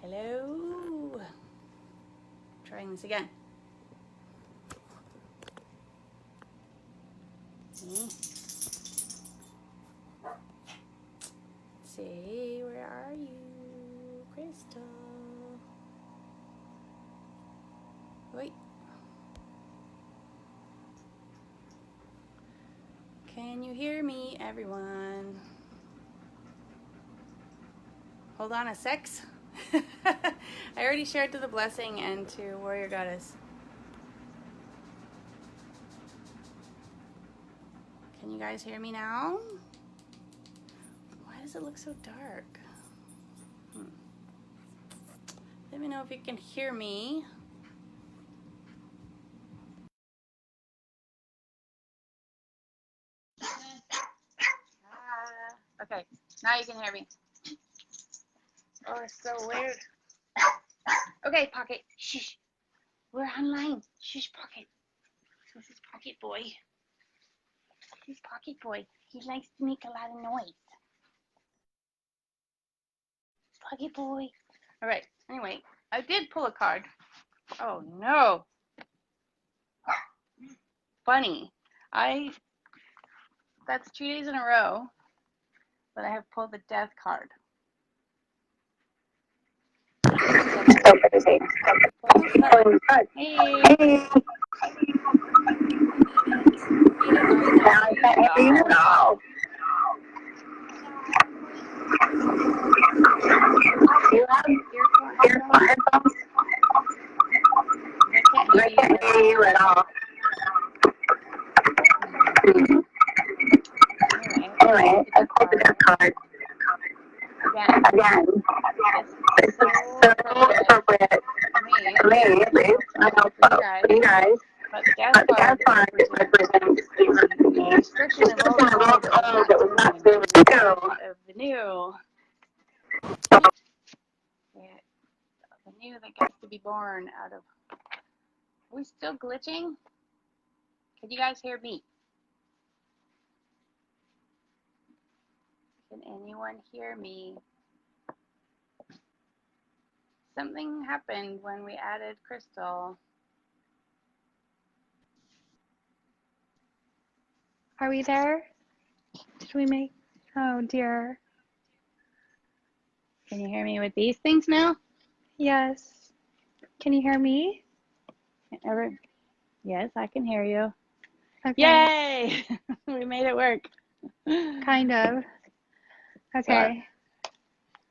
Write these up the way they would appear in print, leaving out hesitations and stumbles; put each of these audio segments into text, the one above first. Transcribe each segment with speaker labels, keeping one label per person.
Speaker 1: Hello. Trying this again. See, where are you, Crystal? Wait. Can you hear me, everyone? Hold on a sec. I already shared to the Blessing and to Warrior Goddess. Can you guys hear me now? Why does it look so dark? Let me know if you can hear me. Okay, now you can hear me. Oh, it's so weird. Okay, Pocket, shush. We're online. Shush, Pocket. This is Pocket Boy. He's Pocket Boy. He likes to make a lot of noise. Pocket Boy. All right, anyway, I did pull a card. Oh, no. Funny. That's 2 days in a row that I have pulled the Death card. Hey. You have earphones? I can't hear you at all. Anyway, I pulled the Death card. Again. This is so appropriate for me, at least. I don't know for you guys. But the Death card represents the restriction of old that was not serving of the new. The new that gets to be born out of. Are we still glitching? Can you guys hear me? Can anyone hear me? Something happened when we added Crystal.
Speaker 2: Are we there? Did we make? Oh dear.
Speaker 1: Can you hear me with these things now?
Speaker 2: Yes. Can you hear me?
Speaker 1: Yes, I can hear you.
Speaker 2: Okay.
Speaker 1: Yay! We made it work.
Speaker 2: Kind of. Okay.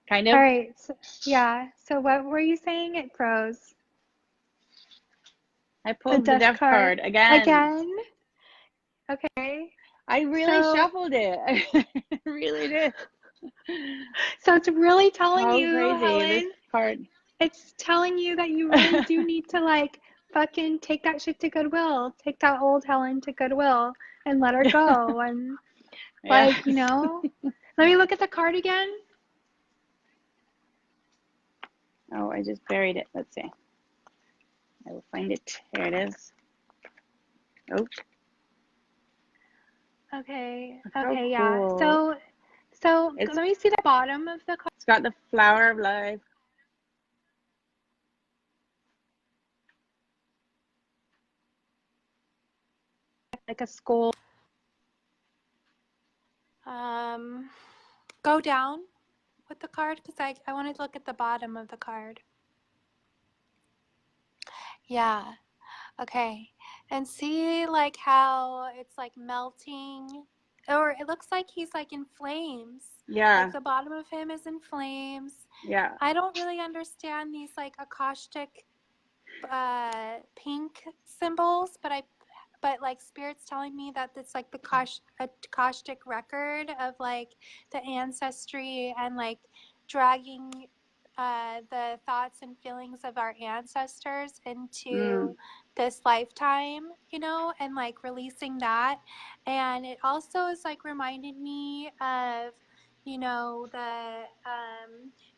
Speaker 1: Kind of?
Speaker 2: All right. So, yeah. So what were you saying? It froze.
Speaker 1: I pulled the Death card again.
Speaker 2: Again? Okay.
Speaker 1: I really shuffled it. I really did.
Speaker 2: So it's really telling
Speaker 1: How
Speaker 2: you,
Speaker 1: crazy,
Speaker 2: Helen,
Speaker 1: this card.
Speaker 2: It's telling you that you really do need to like fucking take that shit to Goodwill. Take that old Helen to Goodwill and let her go. And like, you know, let me look at the card again.
Speaker 1: Oh, I just buried it. Let's see. I will find it. Here it is. Oh.
Speaker 2: Okay.
Speaker 1: How
Speaker 2: okay,
Speaker 1: cool.
Speaker 2: yeah. So let me see the bottom of the card.
Speaker 1: It's got the flower of life.
Speaker 2: Like a skull. Go down with the card because I want to look at the bottom of the card. Yeah. Okay. And see like how it's like melting, or it looks like he's like in flames.
Speaker 1: Yeah.
Speaker 2: Like the bottom of him is in flames.
Speaker 1: Yeah.
Speaker 2: I don't really understand these like Akashic pink symbols, but like Spirit's telling me that it's like the Akashic record of like the ancestry and like dragging the thoughts and feelings of our ancestors into this lifetime, you know, and like releasing that. And it also is like reminded me of, you know, the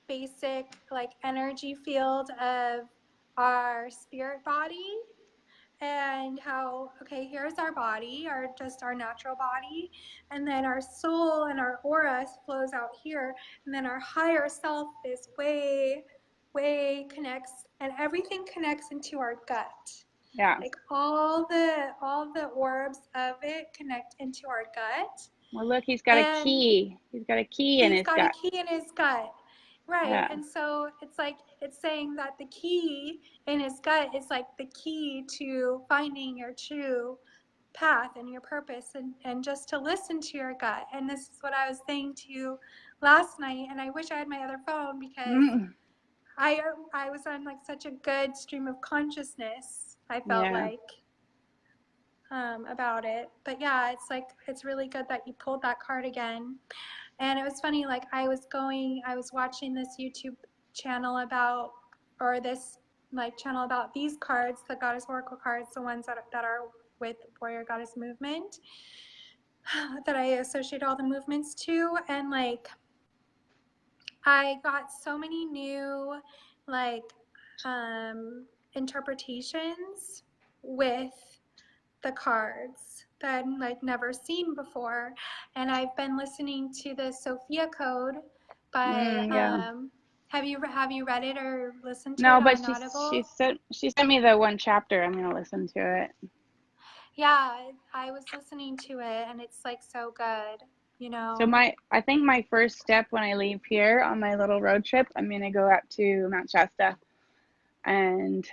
Speaker 2: basic like energy field of our spirit body, and how, okay, here's our body, our natural body, and then our soul and our aura flows out here, and then our higher self is way way connects, and everything connects into our gut.
Speaker 1: Yeah.
Speaker 2: Like all the orbs of it connect into our gut.
Speaker 1: Well, look, he's got a key. He's got a key in
Speaker 2: He's
Speaker 1: his
Speaker 2: got
Speaker 1: gut.
Speaker 2: a key in his gut. Right.
Speaker 1: Yeah.
Speaker 2: And so it's like it's saying that the key in his gut is like the key to finding your true path and your purpose, and just to listen to your gut. And this is what I was saying to you last night, and I wish I had my other phone because I was on like such a good stream of consciousness, I felt
Speaker 1: Yeah.
Speaker 2: like, about it. But yeah, it's like it's really good that you pulled that card again. And it was funny, like I was watching this YouTube channel about, or this like channel about these cards, the Goddess Oracle cards, the ones that are with Warrior Goddess Movement, that I associate all the movements to. And like I got so many new like interpretations with the cards that I'd like never seen before. And I've been listening to the Sophia Code by
Speaker 1: Yeah.
Speaker 2: have you read it or listened to
Speaker 1: No,
Speaker 2: it
Speaker 1: but
Speaker 2: on
Speaker 1: she
Speaker 2: Audible?
Speaker 1: sent me the one chapter. I'm gonna listen to it.
Speaker 2: Yeah, I was listening to it and it's like so good, you
Speaker 1: So
Speaker 2: know.
Speaker 1: I think my first step when I leave here on my little road trip, I'm gonna go up to Mount Shasta and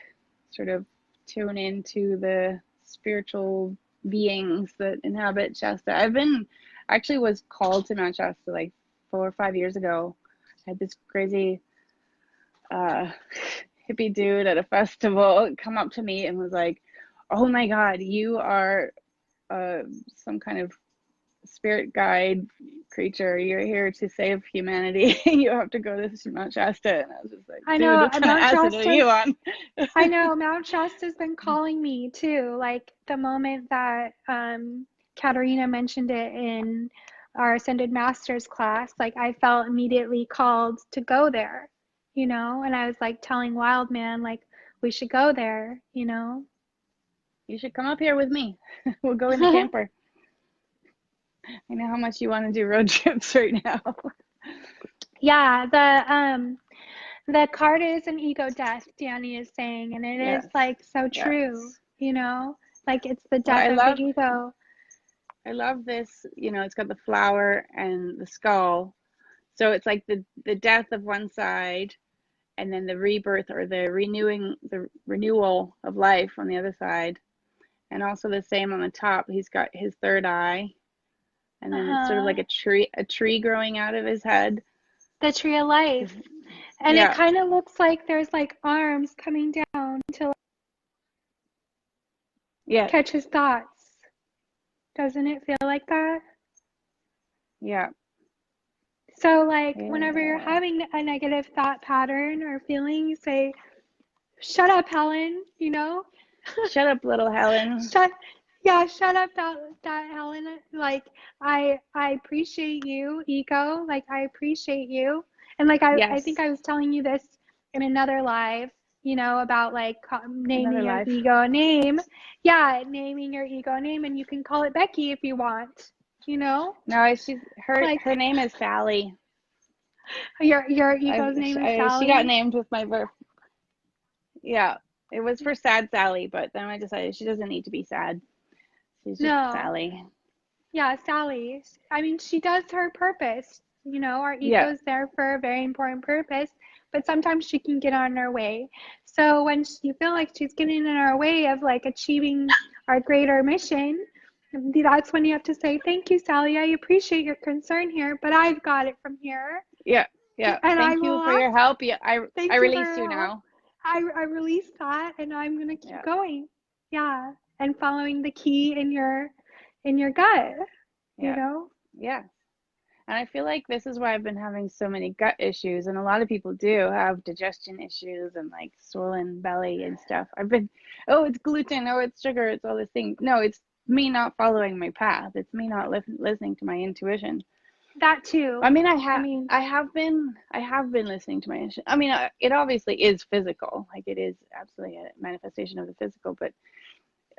Speaker 1: sort of tune into the spiritual beings that inhabit Shasta. Actually was called to Mount Shasta like 4 or 5 years ago. I had this crazy hippie dude at a festival come up to me and was like, "Oh my God, you are some kind of spirit guide creature. You're here to save humanity. You have to go to Mount Shasta." And I was just like,
Speaker 2: I
Speaker 1: "Dude,
Speaker 2: know
Speaker 1: what kind of
Speaker 2: Mount
Speaker 1: acid are
Speaker 2: Shasta.
Speaker 1: you on?"
Speaker 2: I know Mount Shasta's been calling me too. Like the moment that Katerina mentioned it in our Ascended Masters class, like I felt immediately called to go there, you know. And I was like telling Wildman, like we should go there, you know.
Speaker 1: You should come up here with me. We'll go in the camper. I know how much you want to do road trips right now.
Speaker 2: Yeah, the card is an ego death, Danny is saying, and it is
Speaker 1: Yes.
Speaker 2: like so
Speaker 1: Yes.
Speaker 2: true, you know, like it's the
Speaker 1: Well,
Speaker 2: death of the ego.
Speaker 1: I love this, it's got the flower and the skull. So it's like the death of one side and then the rebirth or the renewal of life on the other side. And also the same on the top. He's got his third eye. And then it's sort of like a tree growing out of his head.
Speaker 2: The tree of life. And
Speaker 1: Yeah.
Speaker 2: it kind of looks like there's like arms coming down to catch his thoughts. Doesn't it feel like that?
Speaker 1: Yeah.
Speaker 2: So like whenever you're having a negative thought pattern or feeling, you say, "Shut up, Helen," you know?
Speaker 1: Shut up, little Helen.
Speaker 2: Shut up, that Helen. Like I appreciate you, ego. Like I appreciate you. And like I think I was telling you this in another live, you know, about like naming your ego a name. Yeah, naming your ego a name, and you can call it Becky if you want. You know?
Speaker 1: No, her name is Sally.
Speaker 2: Your ego's name is Sally.
Speaker 1: She got named with my birth. Yeah, it was for Sad Sally, but then I decided she doesn't need to be sad. She's just Sally.
Speaker 2: Yeah, Sally. I mean, she does her purpose. You know, our ego's there for a very important purpose, but sometimes she can get on our way. So when you feel like she's getting in our way of like achieving our greater mission, that's when you have to say, "Thank you, Sally. I appreciate your concern here, but I've got it from here."
Speaker 1: Yeah. And thank you for your help. Yeah, I release you now.
Speaker 2: I release that, and I'm gonna keep going. Yeah, and following the key in your gut. You know.
Speaker 1: Yeah. And I feel like this is why I've been having so many gut issues, and a lot of people do have digestion issues and like swollen belly and stuff. Oh, it's gluten, oh, it's sugar, it's all this thing. No, it's me not following my path. It's me not listening to my intuition.
Speaker 2: That too.
Speaker 1: I mean, I have been listening to my intuition. I mean, it obviously is physical. Like it is absolutely a manifestation of the physical, but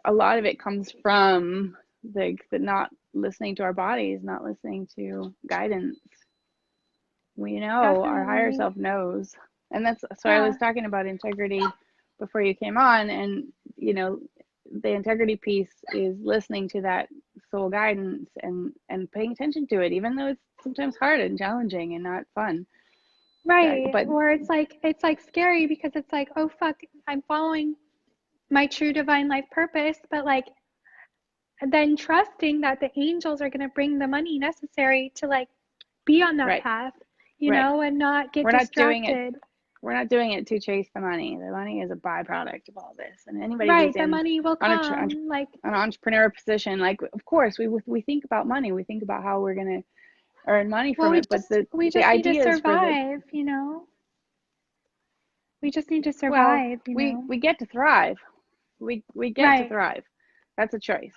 Speaker 1: a lot of it comes from the not listening to our bodies, not listening to guidance. We know, our higher self knows. And that's so I
Speaker 2: Yeah.
Speaker 1: was talking about integrity before you came on, and the integrity piece is listening to that soul guidance and paying attention to it, even though it's sometimes hard and challenging and not fun.
Speaker 2: Right.
Speaker 1: But
Speaker 2: Or it's like scary because it's like, oh fuck, I'm following my true divine life purpose, but like then trusting that the angels are going to bring the money necessary to like be on that
Speaker 1: right,
Speaker 2: path,
Speaker 1: right.
Speaker 2: and not get
Speaker 1: We're not doing it.
Speaker 2: distracted.
Speaker 1: We're not doing it to chase the money. The money is a byproduct of all this. And anybody who's
Speaker 2: Right, the
Speaker 1: in
Speaker 2: money will
Speaker 1: on a,
Speaker 2: come. Like,
Speaker 1: an entrepreneur position, like of course we think about money. We think about how we're gonna earn money
Speaker 2: well,
Speaker 1: from
Speaker 2: we
Speaker 1: it. But
Speaker 2: just we
Speaker 1: the
Speaker 2: just need to
Speaker 1: idea is for the
Speaker 2: survive. We just need to
Speaker 1: well,
Speaker 2: survive.
Speaker 1: we get to thrive. We get to
Speaker 2: Right.
Speaker 1: thrive. That's a choice.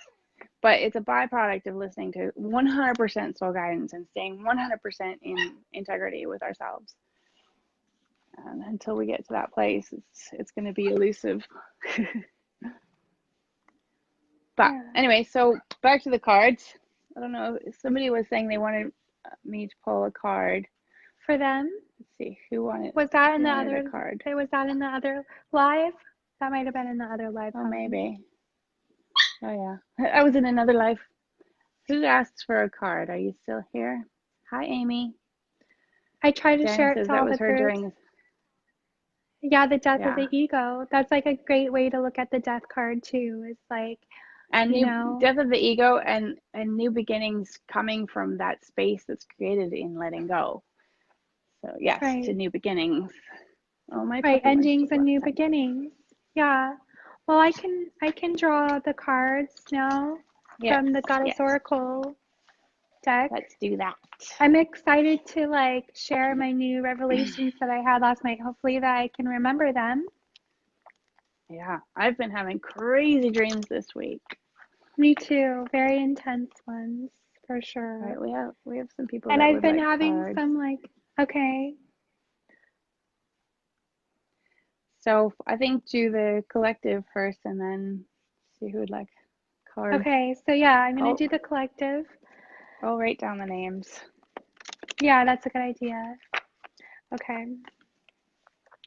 Speaker 1: But it's a byproduct of listening to 100% soul guidance and staying 100% in integrity with ourselves. And until we get to that place, it's going to be elusive. But
Speaker 2: Yeah.
Speaker 1: anyway, so back to the cards. I don't know. Somebody was saying they wanted me to pull a card.
Speaker 2: For them,
Speaker 1: Let's see who wanted
Speaker 2: was that in
Speaker 1: who
Speaker 2: the
Speaker 1: wanted a
Speaker 2: other?
Speaker 1: card.
Speaker 2: Was that in the other live? That might have been in the other live,
Speaker 1: Oh,
Speaker 2: Helen.
Speaker 1: maybe. Oh yeah, I was in another life. Who asked for a card? Are you still here? Hi, Amy.
Speaker 2: I try to
Speaker 1: Danny
Speaker 2: share it
Speaker 1: says
Speaker 2: to
Speaker 1: that
Speaker 2: all the
Speaker 1: was her
Speaker 2: groups.
Speaker 1: during.
Speaker 2: Yeah, the death of
Speaker 1: Yeah,
Speaker 2: the ego. That's like a great way to look at the death card too. It's like,
Speaker 1: and
Speaker 2: you
Speaker 1: new
Speaker 2: know,
Speaker 1: death of the ego and new beginnings coming from that space that's created in letting go. So yes, to
Speaker 2: right,
Speaker 1: new beginnings. Oh, my
Speaker 2: right,
Speaker 1: puppy wants to
Speaker 2: endings and
Speaker 1: go
Speaker 2: new
Speaker 1: outside.
Speaker 2: beginnings. Yeah. Well, I can draw the cards now
Speaker 1: Yes,
Speaker 2: from the Goddess
Speaker 1: yes.
Speaker 2: Oracle deck.
Speaker 1: Let's do that.
Speaker 2: I'm excited to like share my new revelations that I had last night. Hopefully that I can remember them.
Speaker 1: Yeah, I've been having crazy dreams this week.
Speaker 2: Me too. Very intense ones for
Speaker 1: All
Speaker 2: sure.
Speaker 1: right, we have some people
Speaker 2: And
Speaker 1: that
Speaker 2: I've
Speaker 1: would
Speaker 2: been
Speaker 1: like
Speaker 2: having
Speaker 1: cards.
Speaker 2: some like, okay,
Speaker 1: So I think do the collective first, and then see who would like cards.
Speaker 2: okay. So yeah, I'm gonna
Speaker 1: Oh,
Speaker 2: do the collective.
Speaker 1: I'll write down the names.
Speaker 2: Yeah, that's a good idea. Okay.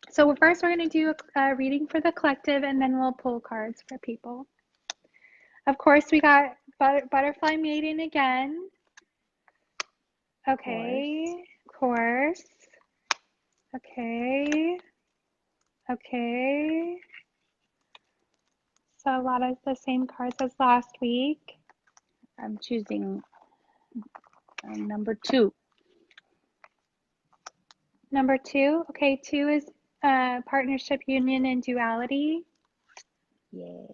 Speaker 2: So first we're going to do a reading for the collective and then we'll pull cards for people. Of course, we got Butterfly Maiden again. Okay. Course. Okay. Okay. So a lot of the same cards as last week.
Speaker 1: I'm choosing number 2.
Speaker 2: Number 2. Okay, 2 is partnership, union, and duality.
Speaker 1: Yeah.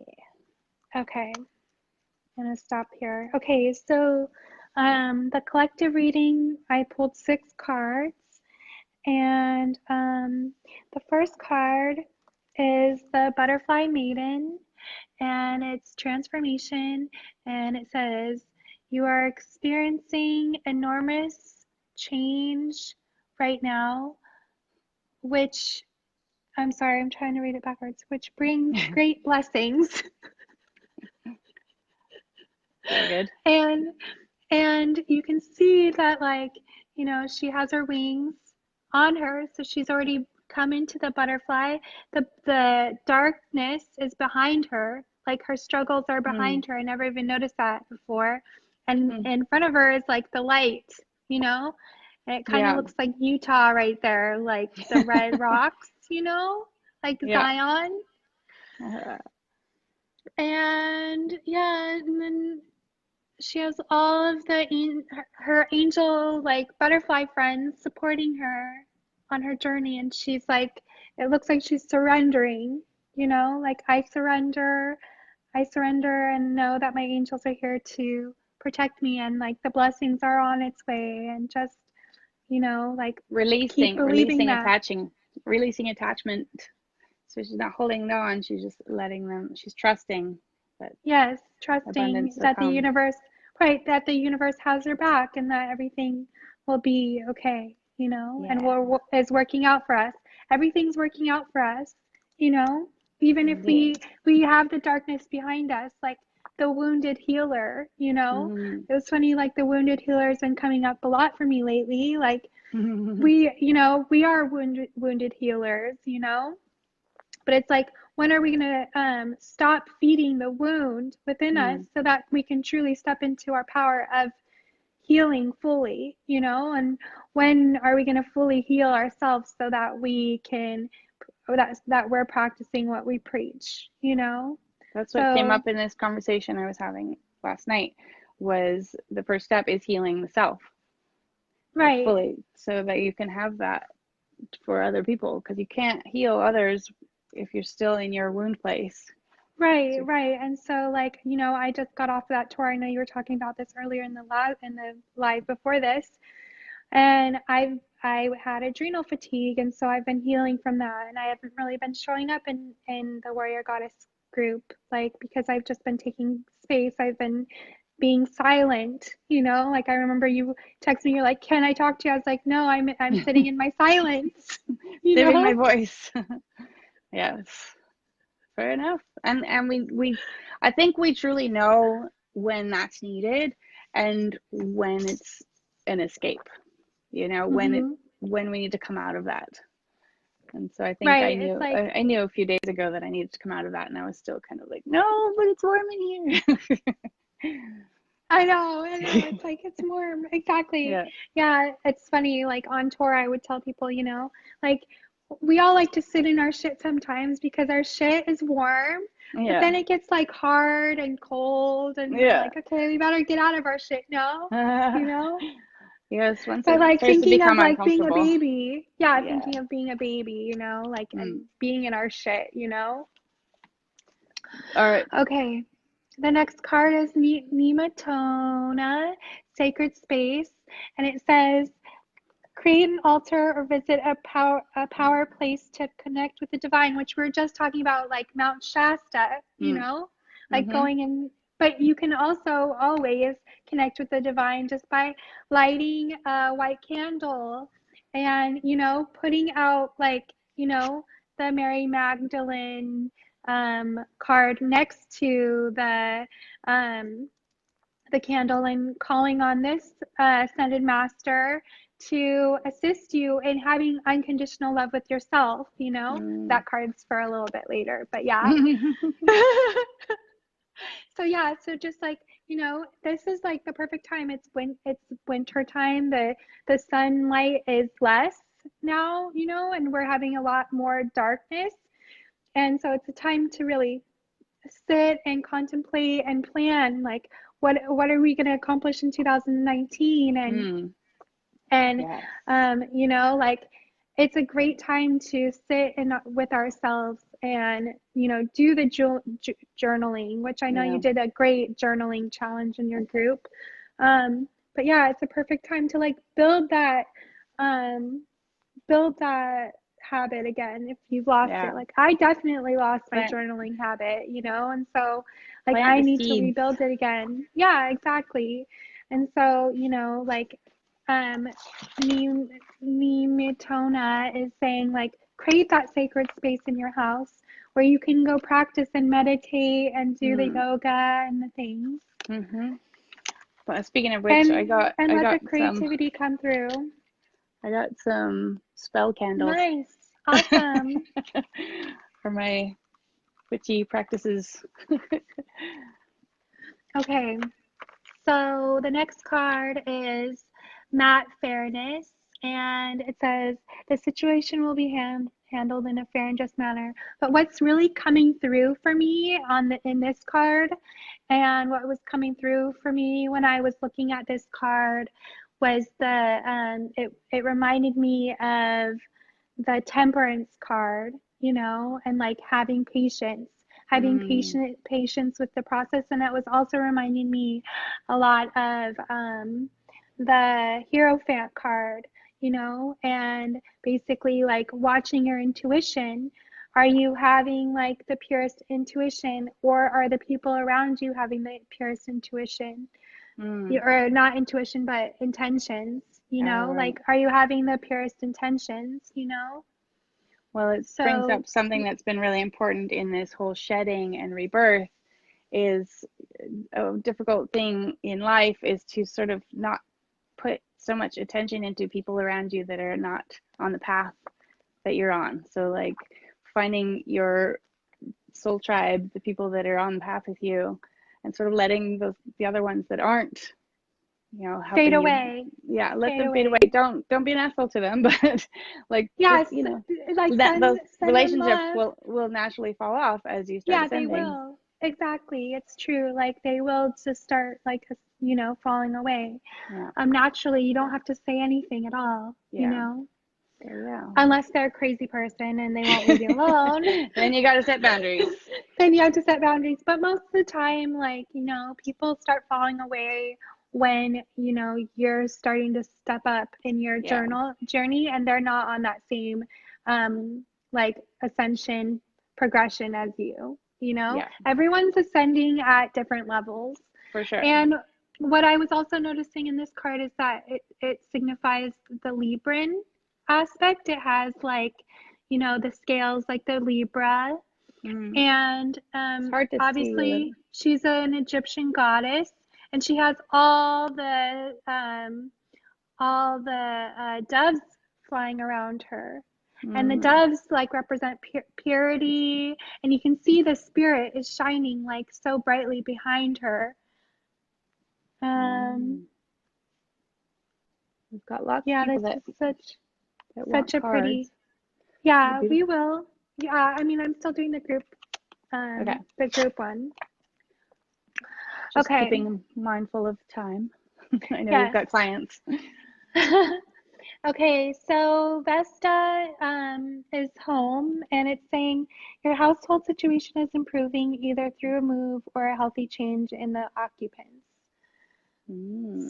Speaker 2: Okay. I'm going to stop here. Okay, so the collective reading, I pulled 6 cards. And the first card is the Butterfly Maiden, and it's transformation. And it says, you are experiencing enormous change right now, which, I'm sorry, I'm trying to read it backwards, which brings great blessings.
Speaker 1: Very good.
Speaker 2: And you can see that like, she has her wings on her, so she's already come into the butterfly. The darkness is behind her, like her struggles are
Speaker 1: Mm.
Speaker 2: behind her. I never even noticed that before. And
Speaker 1: Mm.
Speaker 2: in front of her is like the light, you know? And it kind of
Speaker 1: Yeah.
Speaker 2: looks like Utah right there, like the red rocks, like
Speaker 1: Yeah.
Speaker 2: Zion.
Speaker 1: Uh,
Speaker 2: And yeah, and then she has all of her angel like butterfly friends supporting her on her journey, and she's like, it looks like she's surrendering, like I surrender and know that my angels are here to protect me, and like the blessings are on its way, and just like keep
Speaker 1: releasing,
Speaker 2: believing
Speaker 1: releasing,
Speaker 2: that.
Speaker 1: attaching, releasing attachment. So she's not holding on. She's just letting them. She's trusting that
Speaker 2: Yes, trusting
Speaker 1: abundance will
Speaker 2: that the
Speaker 1: come.
Speaker 2: universe, right, that the universe has her back and that everything will be okay, and
Speaker 1: Yeah.
Speaker 2: is working out for us. Everything's working out for us, you know, even if we
Speaker 1: Indeed.
Speaker 2: we have the darkness behind us, like the wounded healer, you know?
Speaker 1: Mm-hmm.
Speaker 2: It was funny, like the wounded healer has been coming up a lot for me lately. Like
Speaker 1: Mm-hmm.
Speaker 2: we are wounded healers, you know? But it's like, when are we going to stop feeding the wound within us so that we can truly step into our power of healing fully, you know? And when are we going to fully heal ourselves so that we can that we're practicing what we preach, you know?
Speaker 1: That's what came
Speaker 2: So,
Speaker 1: up in this conversation I was having last night, was the first step is healing the self
Speaker 2: right.
Speaker 1: fully so that you can have that for other people, because you can't heal others if you're still in your wound place.
Speaker 2: Right,
Speaker 1: So,
Speaker 2: right. And so, like, you know, I just got off that tour. I know you were talking about this earlier in the live before this. And I had adrenal fatigue, and so I've been healing from that. And I haven't really been showing up in the Warrior Goddess group, like, because I've just been taking space. I've been being silent, you know? Like, I remember you text me, you're like, "Can I talk to you?" I was like, "No, I'm sitting in my silence." You
Speaker 1: saving my
Speaker 2: know?
Speaker 1: voice. Yes, fair enough. And we I think we truly know when that's needed and when it's an escape, you know,
Speaker 2: Hmm.
Speaker 1: when we need to come out of that. And so I think
Speaker 2: Right. It's like,
Speaker 1: I knew a few days ago that I needed to come out of that, and I was still kind of like, no, but it's warm in here.
Speaker 2: I know. It's like, it's warm. Exactly.
Speaker 1: Yeah,
Speaker 2: Yeah, it's funny. Like on tour, I would tell people, you know, like we all like to sit in our shit sometimes because our shit is warm, but
Speaker 1: yeah,
Speaker 2: then it gets like hard and cold, and we're
Speaker 1: yeah.
Speaker 2: like, okay, we better get out of our shit now, you know?
Speaker 1: Yes, once
Speaker 2: But
Speaker 1: it
Speaker 2: like
Speaker 1: starts to
Speaker 2: thinking of
Speaker 1: become
Speaker 2: like being a
Speaker 1: uncomfortable.
Speaker 2: baby, yeah,
Speaker 1: Yeah.
Speaker 2: thinking of being a baby, you know, like,
Speaker 1: Mm.
Speaker 2: and being in our shit, you know?
Speaker 1: All right.
Speaker 2: Okay. The next card is Nematona, Sacred Space, and it says, create an altar or visit a power place to connect with the divine, which we were just talking about, like Mount Shasta, you
Speaker 1: Mm.
Speaker 2: know, like
Speaker 1: Mm-hmm.
Speaker 2: going in. But you can also always connect with the divine just by lighting a white candle and, you know, putting out, like, you know, the Mary Magdalene card next to um, the candle, and calling on this ascended master to assist you in having unconditional love with yourself, you know?
Speaker 1: Mm.
Speaker 2: That card's for a little bit later, but yeah. So yeah, so just like, you know, this is like the perfect time. It's winter time. The sunlight is less now, you know, and we're having a lot more darkness. And so it's a time to really sit and contemplate and plan, like, what are we going to accomplish in 2019,
Speaker 1: Mm.
Speaker 2: and
Speaker 1: Yes.
Speaker 2: you know, like, it's a great time to sit in with ourselves and, you know, do the journaling, which I know
Speaker 1: Yeah.
Speaker 2: you did a great journaling challenge in your group. But yeah, it's a perfect time to like um build that habit again if you've lost it.
Speaker 1: Yeah.
Speaker 2: Like, I definitely lost my
Speaker 1: Plant
Speaker 2: journaling habit, you know, and so like
Speaker 1: plant
Speaker 2: I
Speaker 1: the
Speaker 2: need to
Speaker 1: seeds.
Speaker 2: rebuild it again. Yeah, exactly. And so, you know, like, um Nematona is saying, like, create that sacred space in your house where you can go practice and meditate and do the
Speaker 1: Mm.
Speaker 2: yoga and the things,
Speaker 1: Mm-hmm. But speaking of which,
Speaker 2: and let the creativity come through.
Speaker 1: I got some spell candles
Speaker 2: Nice. Awesome.
Speaker 1: for my witchy practices.
Speaker 2: Okay, so the next card is Matt Fairness, and it says the situation will be handled in a fair and just manner. But what's really coming through for me in this card, and what was coming through for me when I was looking at this card, was it reminded me of the Temperance card, you know, and like having
Speaker 1: Mm.
Speaker 2: patience with the process. And it was also reminding me a lot of the Hierophant card, you know, and basically like watching your intuition. Are you having like the purest intuition, or are the people around you having the purest intuition?
Speaker 1: Mm.
Speaker 2: Or not intuition, but intentions, you
Speaker 1: All
Speaker 2: know,
Speaker 1: right.
Speaker 2: like, are you having the purest intentions, you know?
Speaker 1: Well, it brings
Speaker 2: So,
Speaker 1: up something that's been really important in this whole shedding and rebirth is a difficult thing in life is to sort of not put so much attention into people around you that are not on the path that you're on. So like finding your soul tribe, the people that are on the path with you, and sort of letting the other ones that aren't, helping
Speaker 2: Fade
Speaker 1: you.
Speaker 2: away.
Speaker 1: Yeah, let them fade away. Don't be an asshole to them, but like
Speaker 2: Yes,
Speaker 1: just,
Speaker 2: like
Speaker 1: that those
Speaker 2: send
Speaker 1: relationships
Speaker 2: them love.
Speaker 1: will naturally fall off as you start
Speaker 2: Yeah, they
Speaker 1: ascending.
Speaker 2: will. Exactly. It's true. Like they will just start like, falling away.
Speaker 1: Yeah.
Speaker 2: Naturally, you don't have to say anything at all,
Speaker 1: Yeah. So yeah.
Speaker 2: unless they're a crazy person and they won't leave you alone.
Speaker 1: Then you got to set boundaries.
Speaker 2: Then you have to set boundaries. But most of the time, like, people start falling away when, you're starting to step up in your
Speaker 1: Yeah.
Speaker 2: journey and they're not on that same like ascension progression as you.
Speaker 1: Yeah.
Speaker 2: Everyone's ascending at different levels.
Speaker 1: For sure.
Speaker 2: And what I was also noticing in this card is that it signifies the Libran aspect. It has like, the scales like the Libra. And
Speaker 1: it's hard to
Speaker 2: obviously
Speaker 1: see.
Speaker 2: she's an Egyptian goddess and she has all the doves flying around her. And the doves like represent purity, and you can see the spirit is shining like so brightly behind her.
Speaker 1: We've got lots
Speaker 2: Yeah,
Speaker 1: of people
Speaker 2: this is
Speaker 1: such
Speaker 2: a
Speaker 1: cards.
Speaker 2: pretty. Yeah, we will. Yeah, I mean, I'm still doing the group.
Speaker 1: Okay.
Speaker 2: The group one.
Speaker 1: Just keeping mindful of time. I know we've got clients.
Speaker 2: Okay, so Vesta is home, and it's saying your household situation is improving either through a move or a healthy change in the occupants.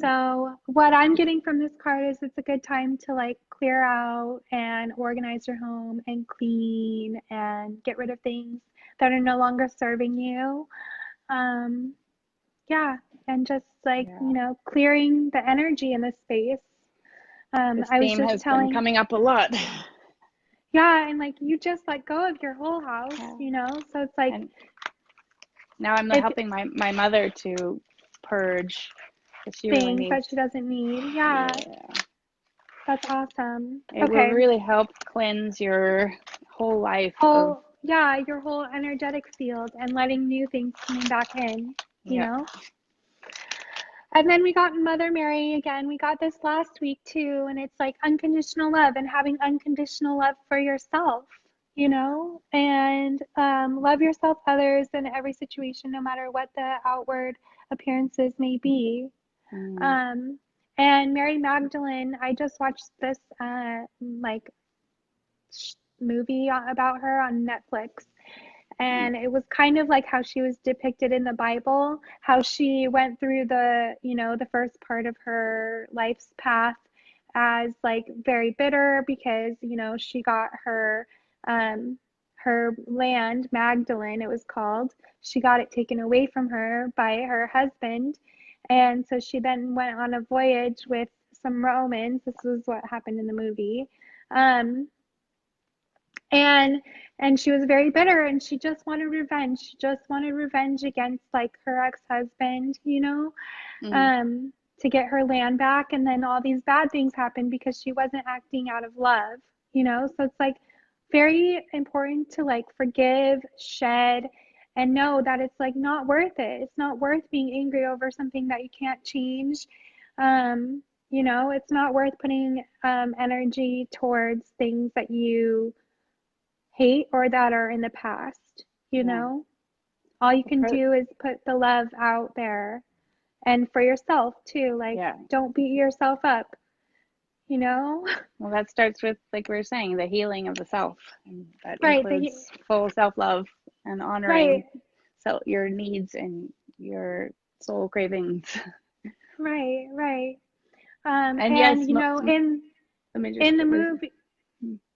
Speaker 2: So what I'm getting from this card is it's a good time to like clear out and organize your home and clean and get rid of things that are no longer serving you. Yeah, and just like, clearing the energy in the space.
Speaker 1: This
Speaker 2: I was
Speaker 1: theme
Speaker 2: just
Speaker 1: has been coming up a lot.
Speaker 2: Yeah, and like you just let go of your whole house, so it's like.
Speaker 1: And now I'm helping my mother to purge she
Speaker 2: things
Speaker 1: really needs.
Speaker 2: that she doesn't need. Yeah. That's awesome.
Speaker 1: It will really help cleanse your whole life.
Speaker 2: Yeah, your whole energetic field and letting new things coming back in, you know? And then we got Mother Mary again. We got this last week too, and it's like unconditional love and having unconditional love for yourself, and love yourself, others, in every situation, no matter what the outward appearances may be. And Mary Magdalene, I just watched this movie about her on Netflix. And it was kind of like how she was depicted in the Bible, how she went through the first part of her life's path as like very bitter because, she got her land, Magdalene, it was called. She got it taken away from her by her husband. And so she then went on a voyage with some Romans. This was what happened in the movie. And she was very bitter and she just wanted revenge. She just wanted revenge against like her ex-husband, to get her land back. And then all these bad things happened because she wasn't acting out of love, So it's like very important to like forgive, shed, and know that it's like not worth it. It's not worth being angry over something that you can't change. It's not worth putting energy towards things that you hate or that are in the past, all you can do is put the love out there, and for yourself too, like don't beat yourself up, well,
Speaker 1: that starts with, like we were saying, the healing of the self, and that includes full self-love and honoring your needs and your soul cravings.
Speaker 2: Right.
Speaker 1: And yes,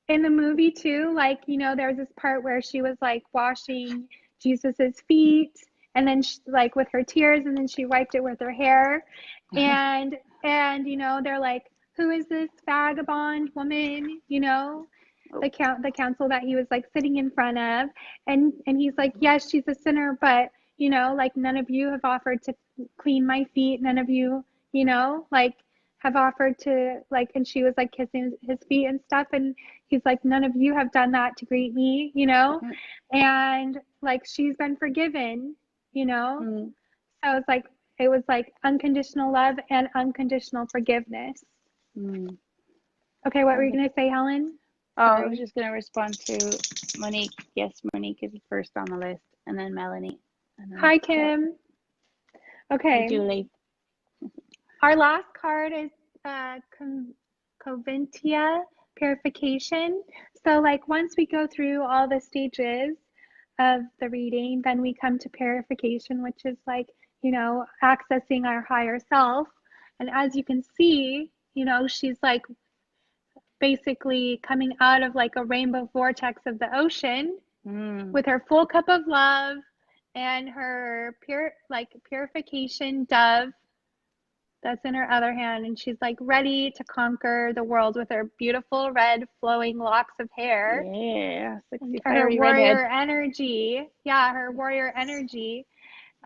Speaker 2: in the movie too, like, there was this part where she was like washing Jesus's feet, and then she, like with her tears, and then she wiped it with her hair, and they're like, who is this vagabond woman, the council that he was like sitting in front of, and he's like, yes, she's a sinner, but you know, like none of you have offered to clean my feet. None of you, you know, like have offered to like, and she was like kissing his feet and stuff. And he's like, none of you have done that to greet me, you know? And like, she's been forgiven, you know?
Speaker 1: Mm.
Speaker 2: So it was like unconditional love and unconditional forgiveness.
Speaker 1: Mm.
Speaker 2: Okay, what were you going to say, Helen?
Speaker 1: Oh, I was
Speaker 2: Sorry.
Speaker 1: just going to respond to Monique. Yes, Monique is first on the list, and then Melanie, and then
Speaker 2: Hi,
Speaker 1: Kat.
Speaker 2: Kim.
Speaker 1: Hey,
Speaker 2: Okay,
Speaker 1: Julie.
Speaker 2: our last card is Coventia purification. So, like, once we go through all the stages of the reading, then we come to purification, which is like, you know, accessing our higher self. And as you can see, you know, she's like basically coming out of like a rainbow vortex of the ocean with her full cup of love and her purification dove that's in her other hand, and she's like ready to conquer the world with her beautiful red flowing locks of hair.
Speaker 1: Yeah, sexy
Speaker 2: Her
Speaker 1: fiery redhead.
Speaker 2: warrior energy. Yeah, her warrior energy.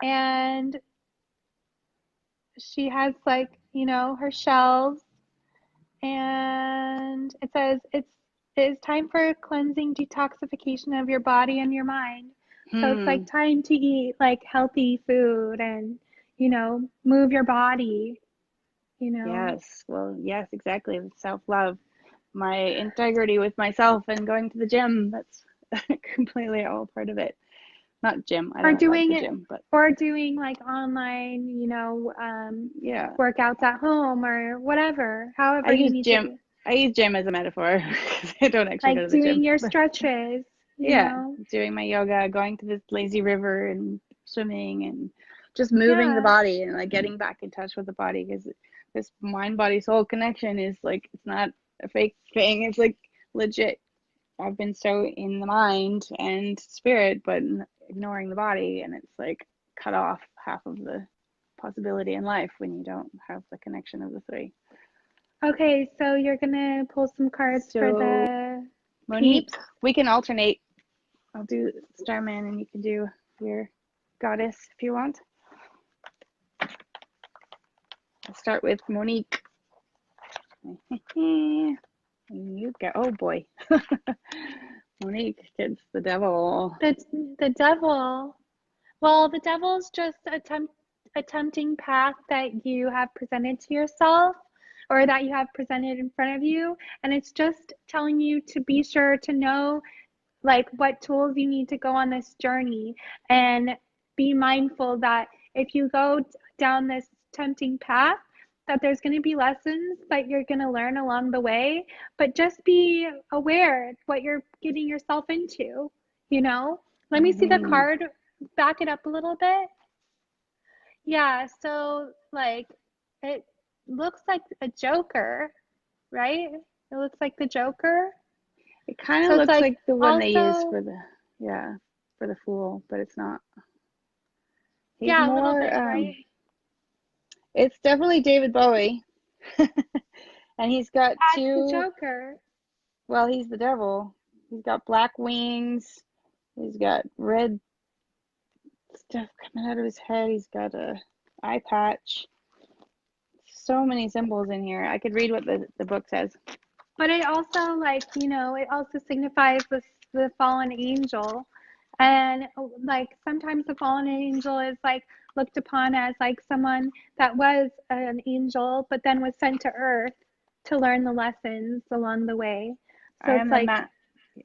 Speaker 2: And she has like, you know, her shells, and it says it is time for cleansing detoxification of your body and your mind. So it's like time to eat like healthy food and, you know, move your body, you know.
Speaker 1: Yes, well, yes, exactly. Self-love, my integrity with myself, and going to the gym. That's completely all part of it. Not gym. I
Speaker 2: Or
Speaker 1: don't like
Speaker 2: doing
Speaker 1: the
Speaker 2: it,
Speaker 1: gym, but
Speaker 2: or doing like online, you know,
Speaker 1: yeah.
Speaker 2: workouts at home or whatever,
Speaker 1: I
Speaker 2: however you
Speaker 1: use
Speaker 2: need to
Speaker 1: gym.
Speaker 2: do.
Speaker 1: I use gym as a metaphor because I don't actually go
Speaker 2: Like
Speaker 1: to the
Speaker 2: doing
Speaker 1: gym.
Speaker 2: your
Speaker 1: But
Speaker 2: stretches, you
Speaker 1: yeah,
Speaker 2: know.
Speaker 1: doing my yoga, going to this lazy river and swimming and just moving the
Speaker 2: Yeah.
Speaker 1: body and like getting back in touch with the body because this mind body soul connection is like it's not a fake thing. It's like legit. I've been so in the mind and spirit, but ignoring the body, and it's like cut off half of the possibility in life when you don't have the connection of the three.
Speaker 2: Okay, so you're gonna pull some cards for
Speaker 1: So,
Speaker 2: the
Speaker 1: Monique,
Speaker 2: peeps.
Speaker 1: we can alternate. I'll do Starman and you can do your goddess if you want. I'll start with Monique. You go. Oh boy. Monique gets the devil.
Speaker 2: The devil. Well, the devil's just a tempting path that you have presented to yourself or that you have presented in front of you, and it's just telling you to be sure to know like what tools you need to go on this journey, and be mindful that if you go down this tempting path, that there's going to be lessons that you're going to learn along the way, but just be aware what you're getting yourself into, you know. Let me see the
Speaker 1: Mm-hmm.
Speaker 2: card, back it up a little bit. Yeah, so like it looks like a joker, right? It looks like the joker.
Speaker 1: It kind of
Speaker 2: So it's
Speaker 1: looks
Speaker 2: like
Speaker 1: like the one they use
Speaker 2: also,
Speaker 1: for the, yeah, for the fool, but it's not. He's
Speaker 2: yeah, a little
Speaker 1: more,
Speaker 2: bit, right?
Speaker 1: it's definitely David Bowie. And he's got
Speaker 2: As the
Speaker 1: two,
Speaker 2: Joker.
Speaker 1: well, he's the devil. He's got black wings. He's got red stuff coming out of his head. He's got a eye patch. So many symbols in here. I could read what the book says.
Speaker 2: But it also, like, you know, it also signifies the fallen angel. And like sometimes the fallen angel is like looked upon as like someone that was an angel, but then was sent to earth to learn the lessons along the way. So
Speaker 1: I
Speaker 2: it's
Speaker 1: am the
Speaker 2: like,
Speaker 1: ma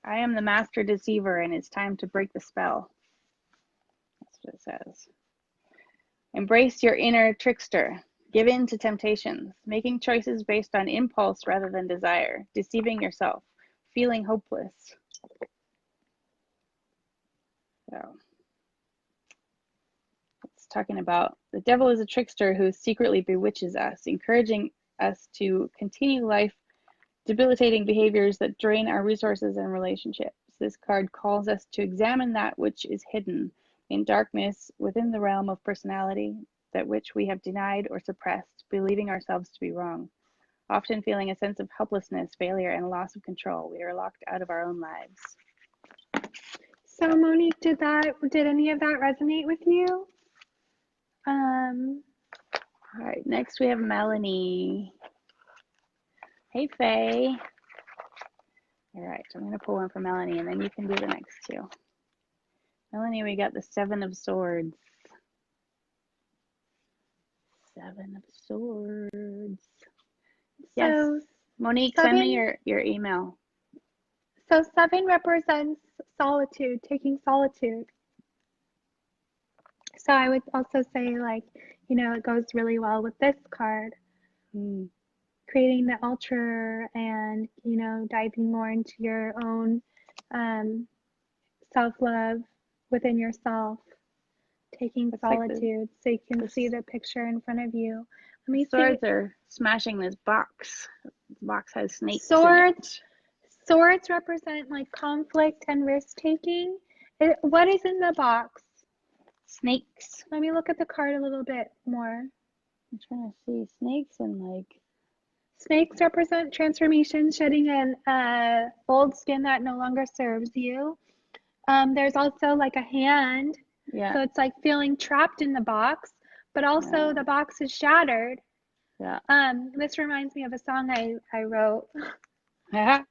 Speaker 1: I am the master deceiver, and it's time to break the spell. That's what it says. Embrace your inner trickster. Give in to temptations, making choices based on impulse rather than desire, deceiving yourself, feeling hopeless. So it's talking about the devil is a trickster who secretly bewitches us, encouraging us to continue life debilitating behaviors that drain our resources and relationships. This card calls us to examine that which is hidden in darkness within the realm of personality, that which we have denied or suppressed, believing ourselves to be wrong. Often feeling a sense of helplessness, failure, and loss of control, we are locked out of our own lives.
Speaker 2: So Monique, did any of that resonate with you?
Speaker 1: All right, next we have Melanie. Hey, Faye. All right, so I'm going to pull one for Melanie, and then you can do the next two. Melanie, we got the Seven of Swords. Seven of Swords. Yes,
Speaker 2: So
Speaker 1: Monique, send me your email.
Speaker 2: So 7 represents solitude, taking solitude. So I would also say, like, you know, it goes really well with this card. Creating the altar and, you know, diving more into your own self-love within yourself, taking solitude, so you can see the picture in front of you. Let me see.
Speaker 1: Swords are smashing this box. The box has snakes in it.
Speaker 2: Swords represent like conflict and risk-taking. What is in the box?
Speaker 1: Snakes.
Speaker 2: Let me look at the card a little bit more.
Speaker 1: I'm trying to see snakes and like...
Speaker 2: Snakes represent transformation, shedding an old skin that no longer serves you. There's also like a hand.
Speaker 1: Yeah.
Speaker 2: So it's like feeling trapped in the box, but also the box is shattered.
Speaker 1: Yeah.
Speaker 2: This reminds me of a song I wrote
Speaker 1: Yeah.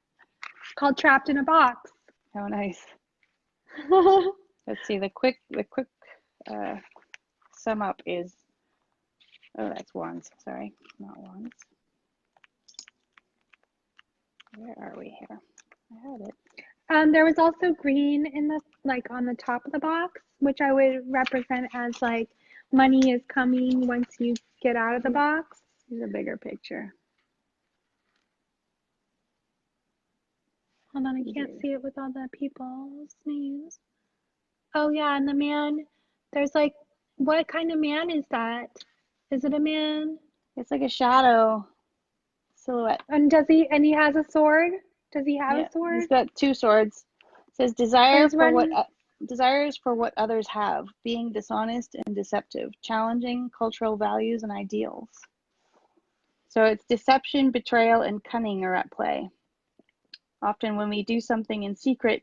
Speaker 2: called Trapped in a Box.
Speaker 1: Oh, nice. Let's see, the quick sum up is, oh, that's wands, sorry, not wands. Where are we here? I had it.
Speaker 2: There was also green in the, like, on the top of the box, which I would represent as like money is coming once you get out of the box.
Speaker 1: Here's a bigger picture.
Speaker 2: Hold on, I can't see it with all the people's names. Oh yeah, and the man, there's like, what kind of man is that? Is it a man?
Speaker 1: It's like a shadow silhouette.
Speaker 2: And he has a sword? Does he have a sword?
Speaker 1: He's got 2 swords. It says desires for what others have, being dishonest and deceptive, challenging cultural values and ideals. So it's deception, betrayal, and cunning are at play. Often when we do something in secret,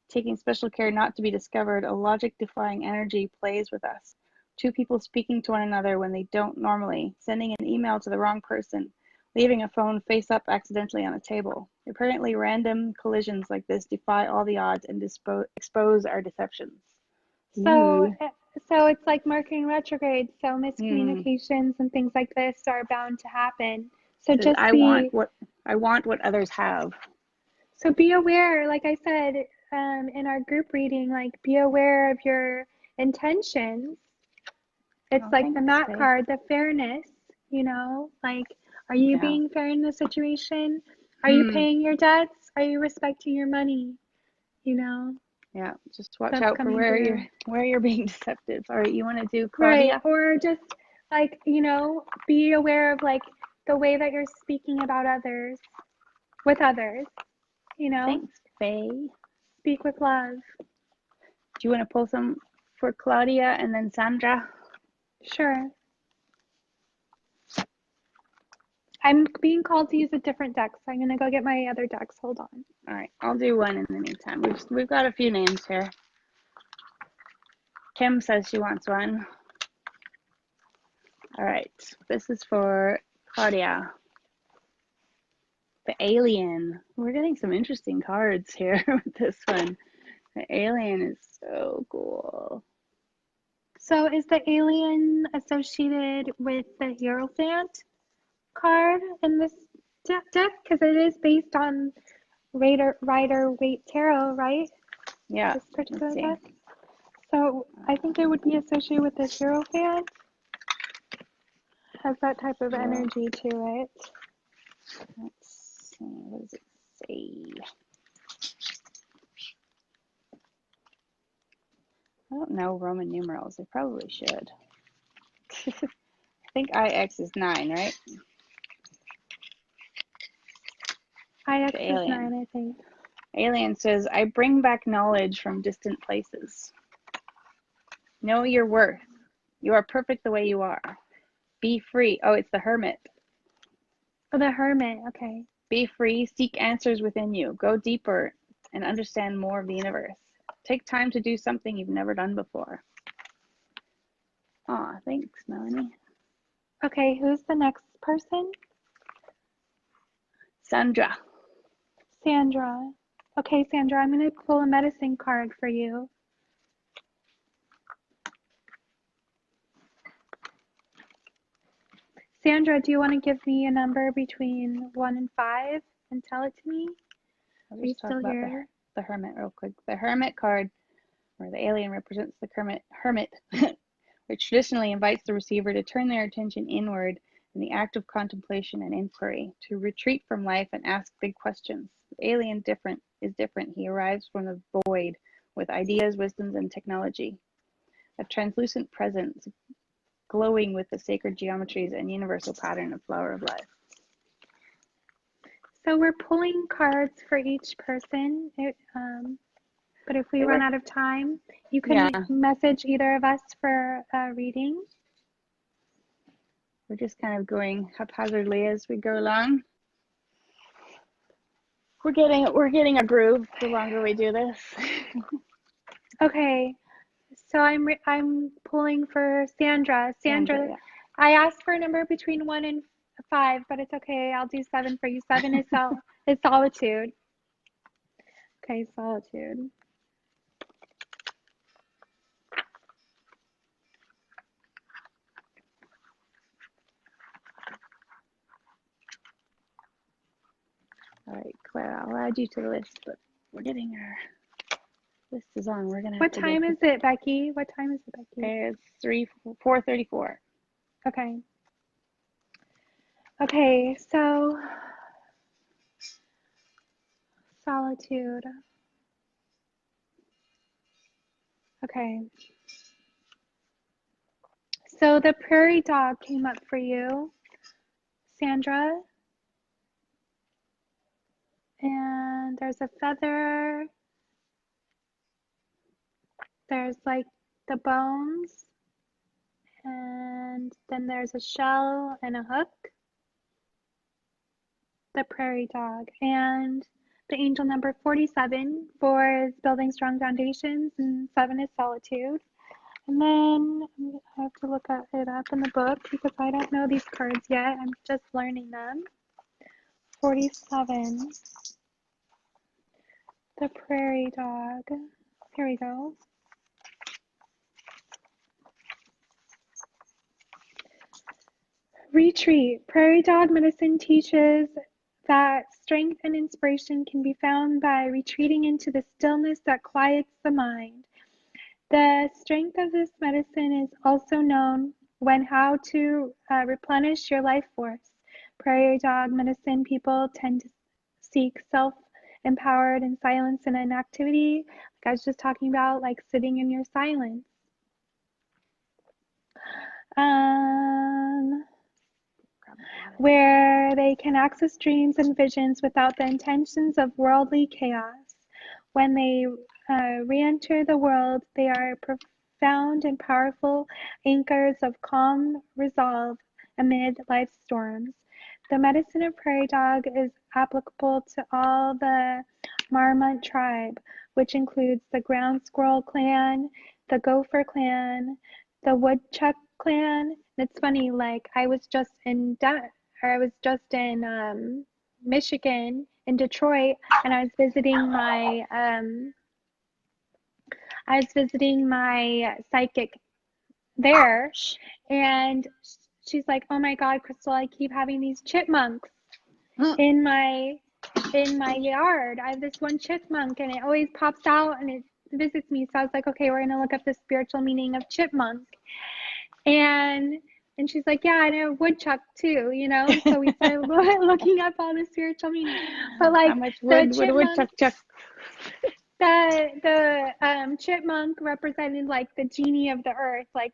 Speaker 1: taking special care not to be discovered, a logic-defying energy plays with us. 2 people speaking to one another when they don't normally, sending an email to the wrong person, leaving a phone face up accidentally on a table. Apparently random collisions like this defy all the odds and expose our deceptions.
Speaker 2: So it's like Mercury retrograde, so miscommunications and things like this are bound to happen. So just
Speaker 1: I want what others have.
Speaker 2: So be aware, like I said in our group reading, like be aware of your intentions. It's like the Mat card, the fairness, you know, like, are you being fair in the situation? Are you paying your debts? Are you respecting your money? You know?
Speaker 1: Yeah, just watch out for where you're being deceptive. All right, you want to do
Speaker 2: Claudia?
Speaker 1: Right,
Speaker 2: or just like, you know, be aware of like the way that you're speaking about others, with others, you know?
Speaker 1: Thanks, Faye.
Speaker 2: Speak with love.
Speaker 1: Do you want to pull some for Claudia and then Sandra?
Speaker 2: Sure. I'm being called to use a different deck, so I'm going to go get my other decks. Hold on.
Speaker 1: All right, I'll do one in the meantime. We've got a few names here. Kim says she wants one. All right, this is for Claudia. The Alien. We're getting some interesting cards here with this one. The Alien is so cool.
Speaker 2: So is the Alien associated with the Hierophant card in this deck? Because it is based on Rider-Waite Tarot, right?
Speaker 1: Yeah.
Speaker 2: This particular deck. So I think it would be associated with the Hierophant. Has that type of energy to it.
Speaker 1: Let's see, what does it say? I don't know Roman numerals. I probably should. I think IX is 9, right?
Speaker 2: IX is 9, I think.
Speaker 1: Alien says, I bring back knowledge from distant places. Know your worth. You are perfect the way you are. Be free. Oh, it's the Hermit.
Speaker 2: Oh, the Hermit. Okay.
Speaker 1: Be free. Seek answers within you. Go deeper and understand more of the universe. Take time to do something you've never done before. Aw, thanks, Melanie.
Speaker 2: Okay, who's the next person?
Speaker 1: Sandra.
Speaker 2: Sandra. Okay, Sandra, I'm going to pull a medicine card for you. Sandra, do you want to give me a number between 1 and 5 and tell it to me?
Speaker 1: I'll
Speaker 2: Are you
Speaker 1: just talk
Speaker 2: still
Speaker 1: about
Speaker 2: here?
Speaker 1: the Hermit real quick. The Hermit card, where the alien represents the Hermit, which traditionally invites the receiver to turn their attention inward in the act of contemplation and inquiry, to retreat from life and ask big questions. The alien is different. He arrives from the void with ideas, wisdoms, and technology. A translucent presence, glowing with the sacred geometries and universal pattern of flower of life.
Speaker 2: So we're pulling cards for each person, but if we run out of time, you can message either of us for a reading.
Speaker 1: We're just kind of going haphazardly as we go along. We're getting a groove the longer we do this.
Speaker 2: Okay, so I'm pulling for Sandra. Sandra, yeah. I asked for a number between 1 and 5, but it's okay. I'll do 7 for you. 7 is solitude. Okay, solitude.
Speaker 1: All right, Claire, I'll add you to the list, but we're getting our list is on. We're gonna.
Speaker 2: What time is it, Becky? What time is it, Becky?
Speaker 1: Okay, it's 4:34.
Speaker 2: Okay. Okay, so solitude. Okay. So the prairie dog came up for you, Sandra. And there's a feather. There's like the bones. And then there's a shell and a hook. The prairie dog. And the angel number 47 4 is building strong foundations, and 7 is solitude. And then I have to look it up in the book because I don't know these cards yet. I'm just learning them. 47. The prairie dog. Here we go. Retreat. Prairie dog medicine teaches that strength and inspiration can be found by retreating into the stillness that quiets the mind. The strength of this medicine is also known when how to replenish your life force. Prairie dog medicine people tend to seek self-empowered in silence and inactivity. Like I was just talking about, like sitting in your silence. Where they can access dreams and visions without the intentions of worldly chaos. When they re-enter the world, they are profound and powerful anchors of calm resolve amid life's storms. The medicine of prairie dog is applicable to all the Marmot tribe, which includes the ground squirrel clan, the gopher clan, the woodchuck clan. It's funny, like I was just in Michigan, in Detroit, and I was visiting my psychic there, and she's like, "Oh my God, Crystal, I keep having these chipmunks in my yard. I have this one chipmunk, and it always pops out and it visits me." So I was like, "Okay, we're gonna look up the spiritual meaning of chipmunk," and she's like, "Yeah, I know woodchuck too, you know." So we started looking up all the spiritual meaning. But like, how much wood would a woodchuck chuck? The chipmunk represented like the genie of the earth, like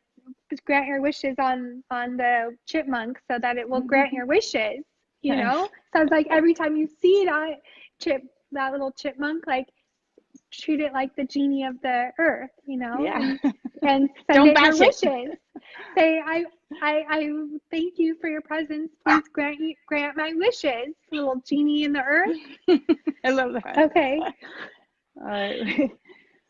Speaker 2: grant your wishes on the chipmunk so that it will grant your wishes, you know. So I was like, every time you see that little chipmunk, like treat it like the genie of the earth, you know, and send it your wishes. Say, I thank you for your presence. Please grant my wishes, little genie in the earth.
Speaker 1: I love that.
Speaker 2: Okay.
Speaker 1: All right.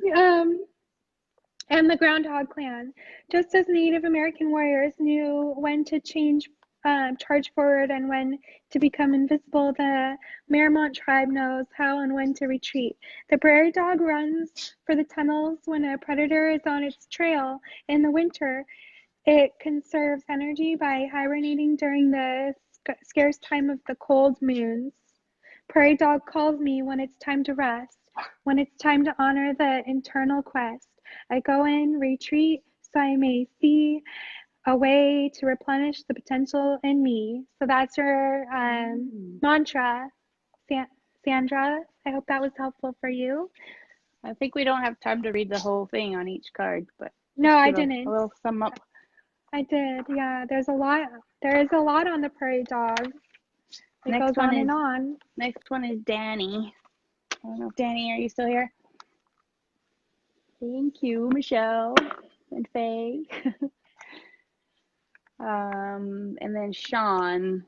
Speaker 2: And the Groundhog Clan. Just as Native American warriors knew when to charge forward and when to become invisible, the Marmot tribe knows how and when to retreat. The prairie dog runs for the tunnels when a predator is on its trail. In the winter, it conserves energy by hibernating during the scarce time of the cold moons. Prairie dog calls me when it's time to rest, when it's time to honor the internal quest. I go in, retreat, so I may see a way to replenish the potential in me. So that's your mantra, Sandra. I hope that was helpful for you.
Speaker 1: I think we don't have time to read the whole thing on each card, but
Speaker 2: no, I didn't.
Speaker 1: A little sum up.
Speaker 2: I did, yeah. There is a lot on the prairie dog. It goes on and on.
Speaker 1: Next one is Danny. I don't know if Danny, are you still here? Thank you, Michelle and Faye. And then Sean.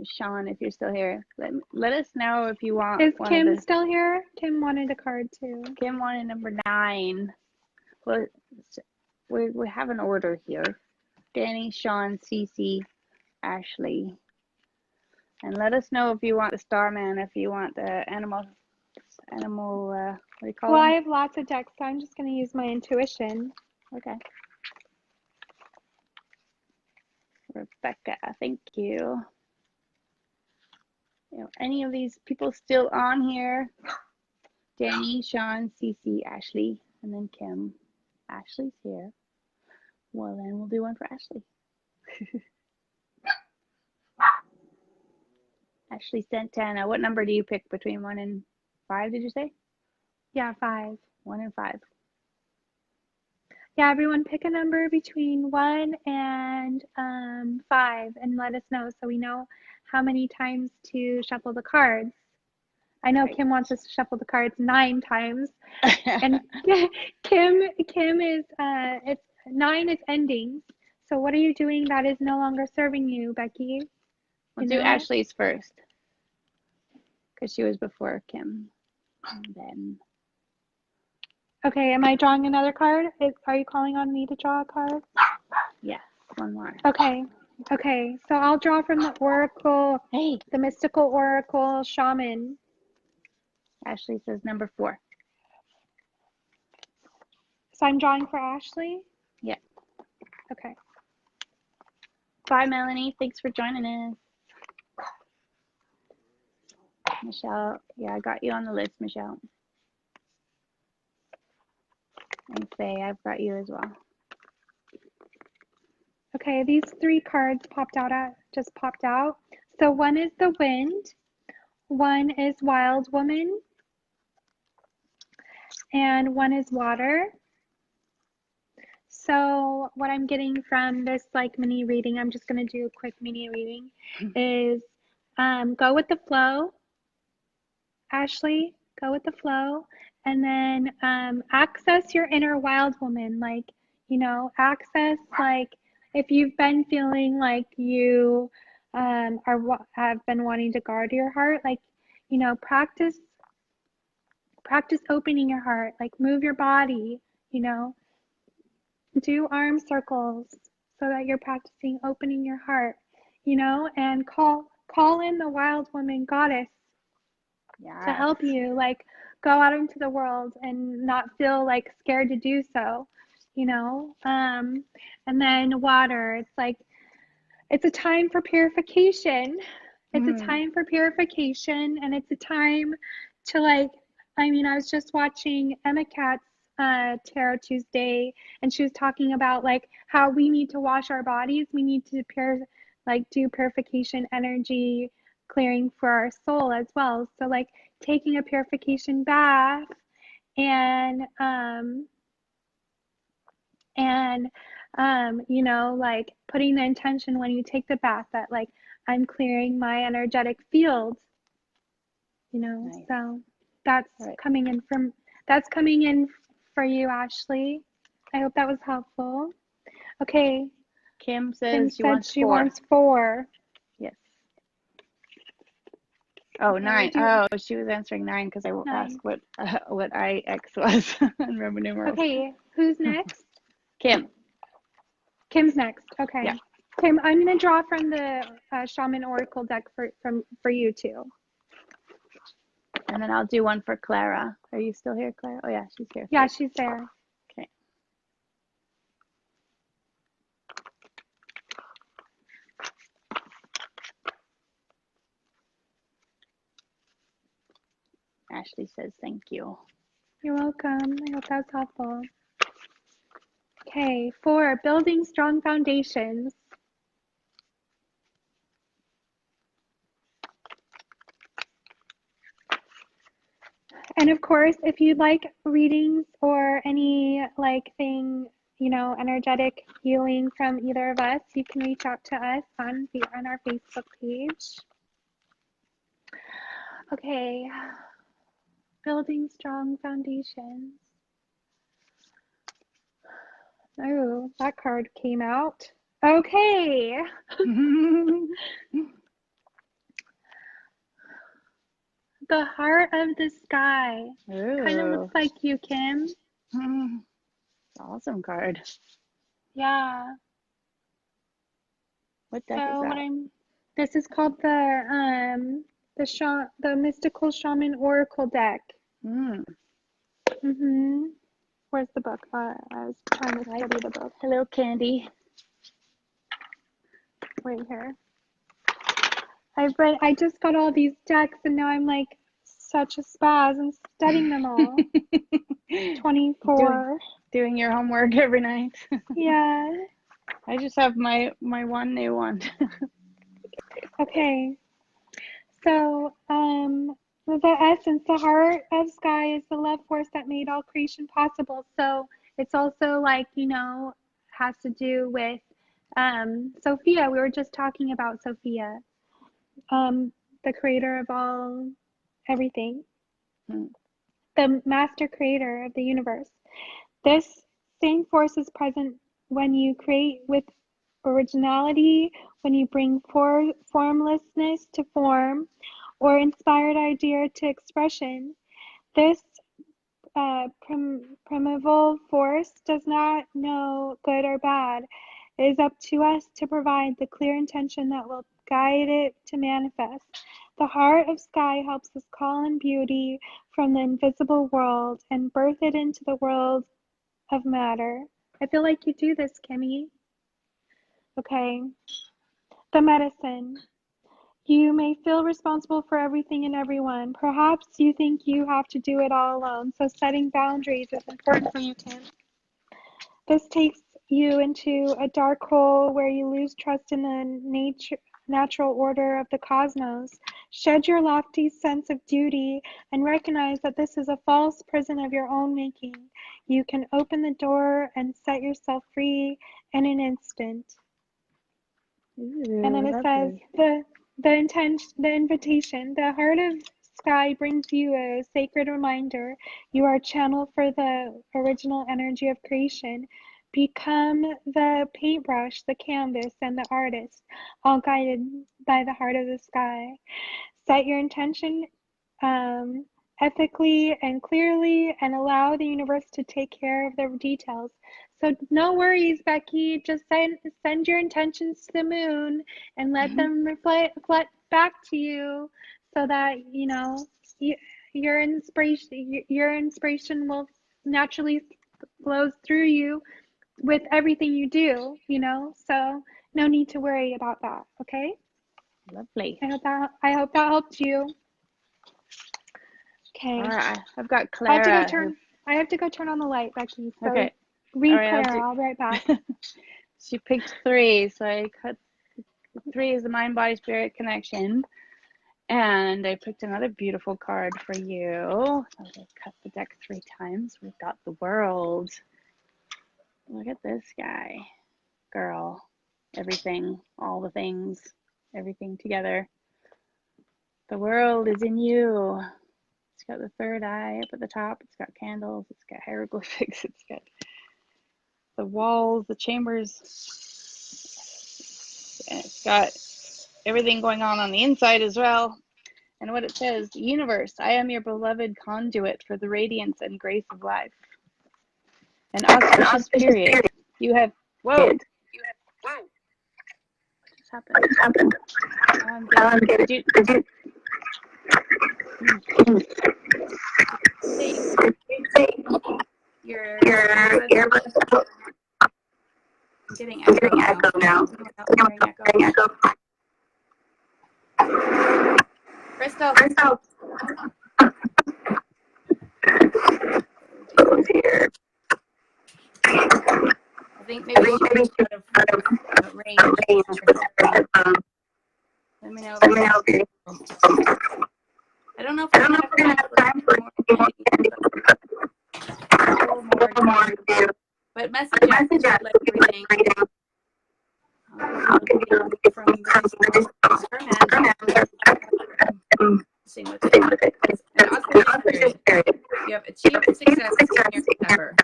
Speaker 1: Sean, if you're still here, let us know if you want.
Speaker 2: Is Kim still here? Kim wanted a card too.
Speaker 1: Kim wanted number 9. Well, we have an order here. Danny, Sean, Cece, Ashley. And let us know if you want the Starman, if you want the animal, what do you call them?
Speaker 2: I have lots of decks, so I'm just going to use my intuition.
Speaker 1: Okay. Rebecca, thank you. Any of these people still on here? Danny, Sean, Cece, Ashley, and then Kim. Ashley's here. Well, then we'll do one for Ashley. Ashley sent 10. What number do you pick between 1 and 5, did you say?
Speaker 2: Yeah, 5.
Speaker 1: 1 and 5.
Speaker 2: Yeah, everyone pick a number between 1 and 5 and let us know so we know how many times to shuffle the cards. I know Kim wants us to shuffle the cards 9 times. And Kim is, it's 9 is endings. So what are you doing that is no longer serving you, Becky?
Speaker 1: We'll do Ashley's first. Because she was before Kim. And then.
Speaker 2: Okay, am I drawing another card? Are you calling on me to draw a card?
Speaker 1: Yes, one more.
Speaker 2: Okay, so I'll draw from the Oracle, the Mystical Oracle Shaman.
Speaker 1: Ashley says number 4.
Speaker 2: So I'm drawing for Ashley?
Speaker 1: Yeah.
Speaker 2: Okay.
Speaker 1: Bye, Melanie. Thanks for joining us. Michelle, yeah, I got you on the list, Michelle. And Faye, I've got you as well.
Speaker 2: Okay, these 3 cards just popped out. So one is the Wind, one is Wild Woman, and one is Water. So what I'm getting from this mini reading, I'm just going to do a quick mini reading, is go with the flow. Ashley, go with the flow. And then access your inner wild woman. Access, if you've been feeling like you have been wanting to guard your heart, practice opening your heart, move your body, do arm circles so that you're practicing opening your heart, and call in the wild woman goddess to help you, go out into the world and not feel scared to do so, and then water. It's a time for purification. It's a time for purification, and it's a time to I was just watching Emma Katz's Tarot Tuesday, and she was talking about how we need to wash our bodies. We need to do purification energy clearing for our soul as well. So taking a purification bath and putting the intention when you take the bath that I'm clearing my energetic field, nice. So that's coming in for you, Ashley. I hope that was helpful. Okay.
Speaker 1: Kim says she wants 4.
Speaker 2: Wants 4.
Speaker 1: Yes. Oh,
Speaker 2: Okay, we
Speaker 1: 9.
Speaker 2: do
Speaker 1: Oh, she was answering 9 because I
Speaker 2: 9.
Speaker 1: asked what IX was in Roman numerals.
Speaker 2: Okay, who's next?
Speaker 1: Kim.
Speaker 2: Kim's next. Okay.
Speaker 1: Yeah.
Speaker 2: Kim, I'm gonna draw from the Shaman Oracle deck for you too.
Speaker 1: And then I'll do one for Clara. Are you still here, Clara? Oh, yeah, she's here.
Speaker 2: Yeah, she's there.
Speaker 1: Okay. Ashley says thank you.
Speaker 2: You're welcome. I hope that's helpful. Okay, 4, building strong foundations. And of course, if you'd like readings or any like thing, you know, energetic healing from either of us, you can reach out to us on our Facebook page. Okay, building strong foundations. Oh, that card came out. Okay. The heart of the sky. Kind of
Speaker 1: Ooh.
Speaker 2: looks like you, Kim.
Speaker 1: Awesome card.
Speaker 2: Yeah.
Speaker 1: What deck is
Speaker 2: So
Speaker 1: that?
Speaker 2: this is called the mystical shaman oracle deck. Where's the book? I was trying to study the book.
Speaker 1: Hello, Candy.
Speaker 2: Right here. I just got all these decks and now I'm like such a spaz and studying them all. 24.
Speaker 1: Doing your homework every night.
Speaker 2: Yeah.
Speaker 1: I just have my one new one.
Speaker 2: Okay. So, the essence, the heart of sky is the love force that made all creation possible. So it's also like, you know, has to do with Sophia. We were just talking about Sophia, the creator of all everything, the master creator of the universe. This same force is present when you create with originality, when you bring formlessness to form, or inspired idea to expression. This primeval force does not know good or bad. It is up to us to provide the clear intention that will guide it to manifest. The heart of sky helps us call in beauty from the invisible world and birth it into the world of matter. I feel like you do this, Kimmy. Okay. The medicine. You may feel responsible for everything and everyone. Perhaps you think you have to do it all alone, so setting boundaries is important for you, Kim. This takes you into a dark hole where you lose trust in the natural order of the cosmos. Shed your lofty sense of duty and recognize that this is a false prison of your own making. You can open the door and set yourself free in an instant.
Speaker 1: Ooh,
Speaker 2: And then it
Speaker 1: lovely.
Speaker 2: says the invitation. The heart of sky brings you a sacred reminder. You are a channel for the original energy of creation. Become the paintbrush, the canvas, and the artist, all guided by the heart of the sky. Set your intention ethically and clearly and allow the universe to take care of the details. So no worries, Becky. Just send your intentions to the moon and let them reflect back to you so that, you know, your inspiration will naturally flows through you with everything you do, you know? So no need to worry about that, okay?
Speaker 1: Lovely.
Speaker 2: I hope that helped you. Okay.
Speaker 1: All right. I've got Clara.
Speaker 2: I have to go turn on the light, Becky. So
Speaker 1: okay.
Speaker 2: read Clara. I'll be right back.
Speaker 1: She picked 3, so I cut 3 is the mind, body, spirit connection. And I picked another beautiful card for you. I'll just cut the deck 3 times. We've got the world. Look at this guy. Girl. Everything. All the things. Everything together. The world is in you. It's got the third eye up at the top. It's got candles. It's got hieroglyphics. It's got the walls, the chambers. And it's got everything going on the inside as well. And what it says, universe, I am your beloved conduit for the radiance and grace of life. An auspicious period. You have, whoa. What just happened?
Speaker 3: What happened?
Speaker 1: Did you your
Speaker 3: earbuds
Speaker 1: getting
Speaker 3: getting
Speaker 1: echo
Speaker 3: echo now.
Speaker 1: Hearing echo. Crystal.
Speaker 3: Who's here?
Speaker 1: I think maybe she's out of range. Let me know. I don't know if we're gonna have time for more to do. But message out like reading. From this seeing what an auspicious period. You have achieved success in your endeavor.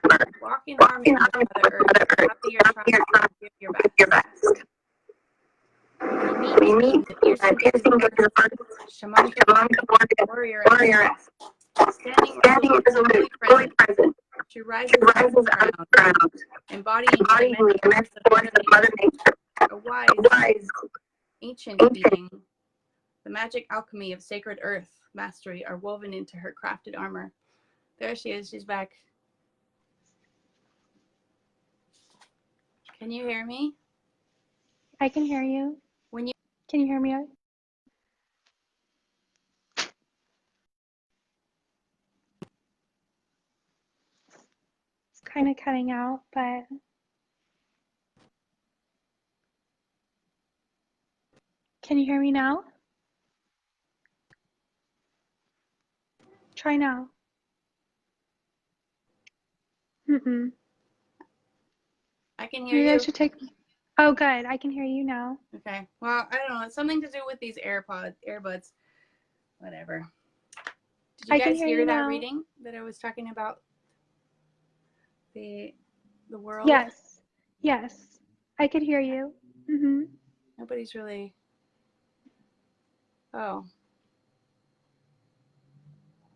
Speaker 1: Walk in harmony with Mother Earth. Happy your child, give your best. We meet that piercing gift of shaman warrior standing resolutely present. She rises out of the ground, embodying the immense force of Mother Nature, a wise, ancient being. The magic alchemy of sacred earth mastery are woven into her crafted armor. There she is. She's back. Can you hear me?
Speaker 2: I can hear you. Can you hear me? It's kind of cutting out, but can you hear me now? Try now.
Speaker 1: I can hear
Speaker 2: Maybe
Speaker 1: you.
Speaker 2: I should take. Oh, good. I can hear you now.
Speaker 1: Okay. Well, I don't know. It's something to do with these earbuds. Whatever. Did you guys hear that reading that I was talking about? The world?
Speaker 2: Yes. I could hear you.
Speaker 1: Nobody's really. Oh.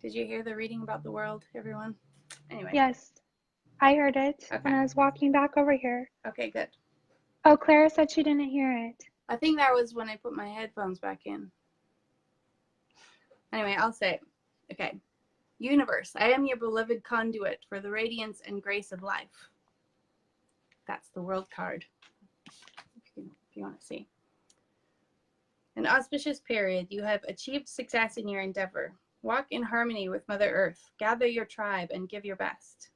Speaker 1: Did you hear the reading about the world, everyone? Anyway.
Speaker 2: Yes. I heard it when I was walking back over here.
Speaker 1: Okay, good.
Speaker 2: Oh, Clara said she didn't hear it.
Speaker 1: I think that was when I put my headphones back in. Anyway, I'll say it. Okay. Universe, I am your beloved conduit for the radiance and grace of life. That's the world card, if you want to see. An auspicious period. You have achieved success in your endeavor. Walk in harmony with Mother Earth. Gather your tribe and give your best.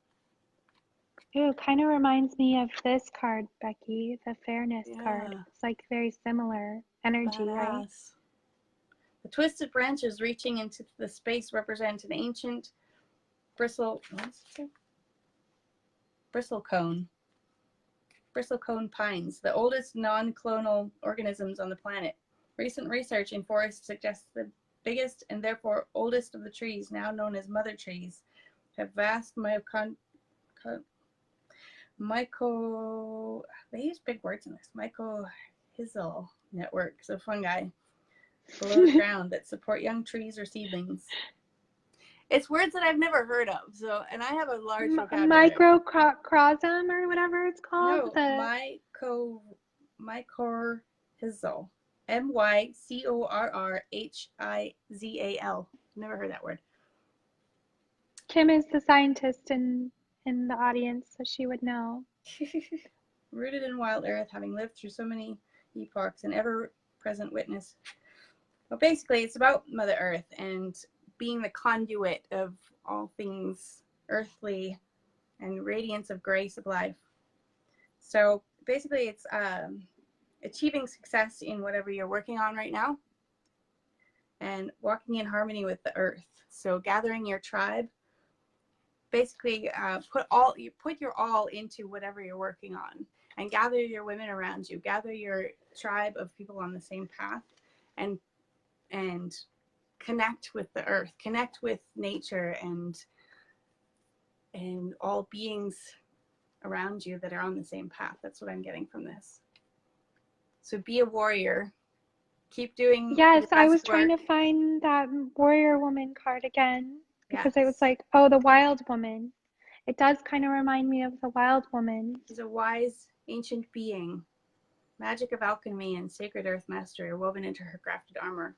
Speaker 2: Ooh, kind of reminds me of this card, Becky, the fairness card. It's like very similar energy, right?
Speaker 1: The twisted branches reaching into the space represent an ancient bristlecone pines, the oldest non-clonal organisms on the planet. Recent research in forests suggests the biggest and therefore oldest of the trees, now known as mother trees, have vast they use big words in this, mycorrhizal networks of fungi below the ground that support young trees or seedlings. It's words that I've never heard of, and I have a large vocabulary.
Speaker 2: Microcosm or whatever it's called?
Speaker 1: No, mycorrhizal. MYCORRHIZAL. Never heard that word.
Speaker 2: Kim is the scientist in the audience, so she would know.
Speaker 1: Rooted in wild earth, having lived through so many epochs, and ever-present witness. But basically, it's about Mother Earth and being the conduit of all things earthly and radiance of grace of life. So basically, it's achieving success in whatever you're working on right now and walking in harmony with the earth. So gathering your tribe. Basically, put your all into whatever you're working on, and gather your women around you. Gather your tribe of people on the same path, and connect with the earth, connect with nature, and all beings around you that are on the same path. That's what I'm getting from this. So be a warrior
Speaker 4: keep doing
Speaker 2: Yes,
Speaker 4: your
Speaker 2: I was
Speaker 4: best
Speaker 2: trying
Speaker 4: work.
Speaker 2: to find that warrior woman card again because it was
Speaker 4: Yes.
Speaker 2: like, oh, the wild woman. It does kind of remind me of the wild woman.
Speaker 4: She's a wise, ancient being. Magic of alchemy and sacred earth mastery are woven into her crafted armor.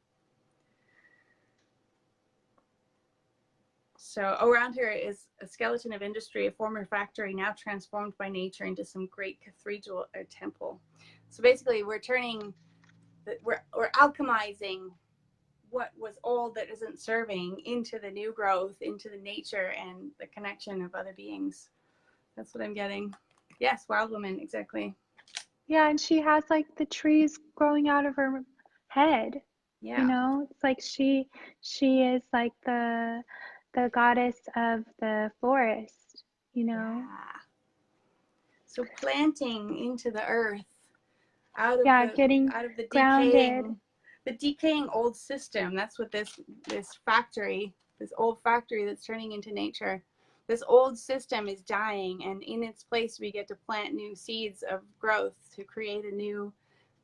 Speaker 4: So around her is a skeleton of industry, a former factory now transformed by nature into some great cathedral or temple. So basically, we're alchemizing what was old that isn't serving into the new growth, into the nature and the connection of other beings. That's what I'm getting. Yes, wild woman, exactly.
Speaker 2: Yeah, and she has like the trees growing out of her head.
Speaker 4: Yeah.
Speaker 2: You know, it's like she is like the goddess of the forest, you know.
Speaker 4: Yeah. So planting into the earth out of
Speaker 2: Yeah, getting
Speaker 4: the
Speaker 2: grounded.
Speaker 4: decaying old system. That's what this factory, this old factory that's turning into nature. This old system is dying, and in its place we get to plant new seeds of growth to create a new,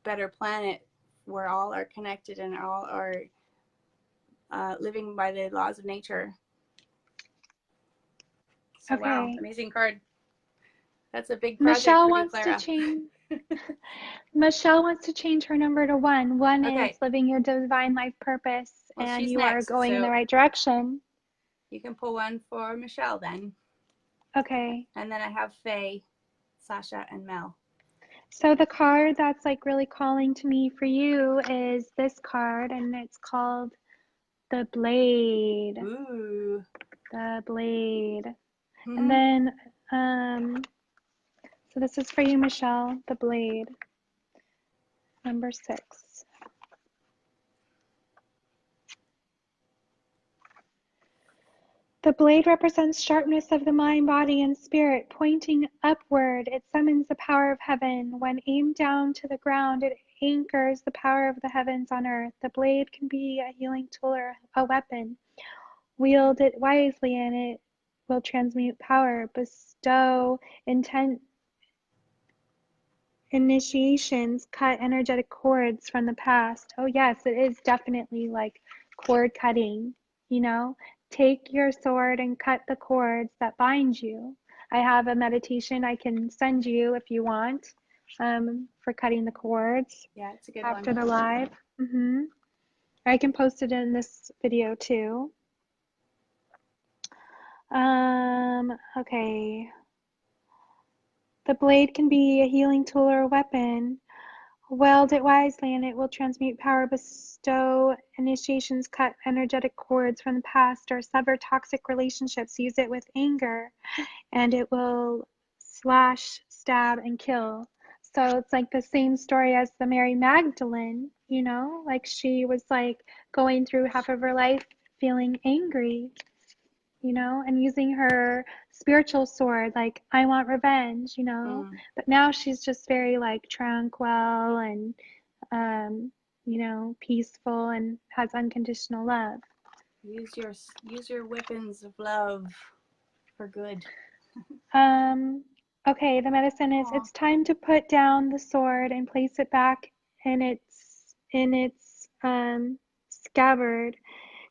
Speaker 4: better planet where all are connected and all are living by the laws of nature. So
Speaker 2: Okay.
Speaker 4: wow, amazing card. That's a big project for you, Clara.
Speaker 2: Michelle wants to change her number to 1. 1
Speaker 4: Okay.
Speaker 2: is living your divine life purpose,
Speaker 4: Well,
Speaker 2: and
Speaker 4: she's
Speaker 2: you
Speaker 4: next,
Speaker 2: are going in
Speaker 4: so
Speaker 2: the right direction.
Speaker 4: you can pull one for Michelle then.
Speaker 2: Okay.
Speaker 4: And then I have Faye, Sasha, and Mel.
Speaker 2: So the card that's like really calling to me for you is this card, and it's called the Blade.
Speaker 4: Ooh.
Speaker 2: The Blade.
Speaker 4: Mm-hmm.
Speaker 2: And then, so this is for you, Michelle, the Blade. Number 6. The blade represents sharpness of the mind, body, and spirit. Pointing upward, it summons the power of heaven. When aimed down to the ground, it anchors the power of the heavens on earth. The blade can be a healing tool or a weapon. Wield it wisely, and it will transmute power, bestow initiations, cut energetic cords from the past. Oh, yes, it is definitely like cord cutting, you know? Take your sword and cut the cords that bind you. I have a meditation I can send you if you want for cutting the cords.
Speaker 4: Yeah, it's a good
Speaker 2: after
Speaker 4: one.
Speaker 2: the live. I can post it in this video too. Okay. The blade can be a healing tool or a weapon. Wield it wisely and it will transmute power, bestow initiations, cut energetic cords from the past, or sever toxic relationships. Use it with anger and it will slash, stab, and kill. So it's like the same story as the Mary Magdalene, you know, like she was like going through half of her life feeling angry, you know, and using her spiritual sword, like, I want revenge, you know. But now she's just very like tranquil and, you know, peaceful and has unconditional love.
Speaker 4: Use your weapons of love for good.
Speaker 2: Okay, the medicine is, it's time to put down the sword and place it back in its scabbard.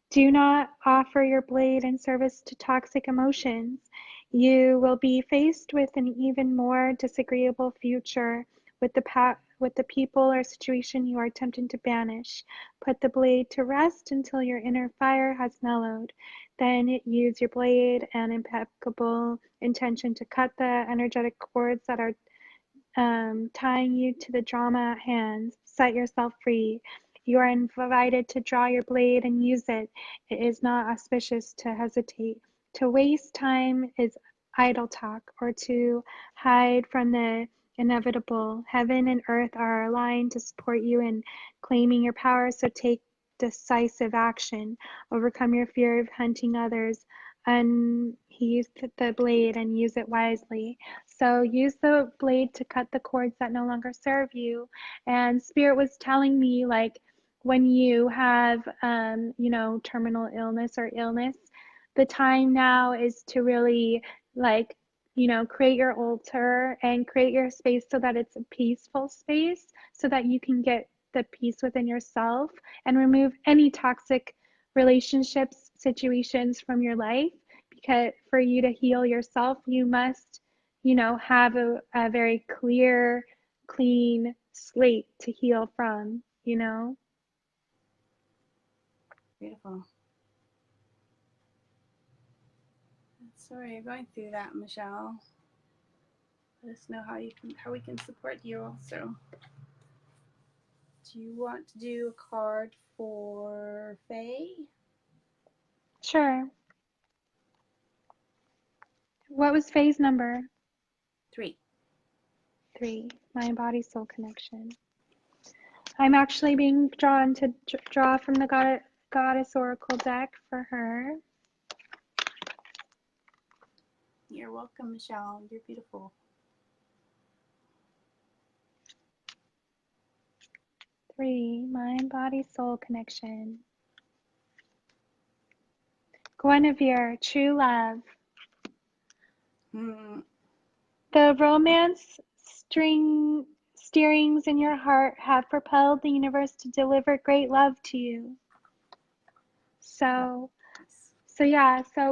Speaker 2: Do not offer your blade in service to toxic emotions. You will be faced with an even more disagreeable future with the people or situation you are attempting to banish. Put the blade to rest until your inner fire has mellowed. Then use your blade and impeccable intention to cut the energetic cords that are tying you to the drama at hand. Set yourself free. You are invited to draw your blade and use it. It is not auspicious to hesitate. To waste time is idle talk, or to hide from the inevitable. Heaven and earth are aligned to support you in claiming your power, so take decisive action. Overcome your fear of hunting others. Unsheath the blade and use it wisely. So use the blade to cut the cords that no longer serve you. And Spirit was telling me, like, when you have, you know, terminal illness or illness, the time now is to really, like, you know, create your altar and create your space so that it's a peaceful space so that you can get the peace within yourself and remove any toxic relationships, situations from your life. Because for you to heal yourself, you must, have a very clear, clean slate to heal from.
Speaker 4: Beautiful. Sorry you're going through that, Michelle. Let us know how we can support you also. Do you want to do a card for Faye?
Speaker 2: Sure. What was Faye's number?
Speaker 4: 3.
Speaker 2: 3. Mind, body, soul connection. I'm actually being drawn to draw from the Goddess Oracle deck for her.
Speaker 4: You're welcome, Michelle. You're beautiful.
Speaker 2: 3. Mind, body, soul connection. Guinevere, true love. The romance steerings in your heart have propelled the universe to deliver great love to you. So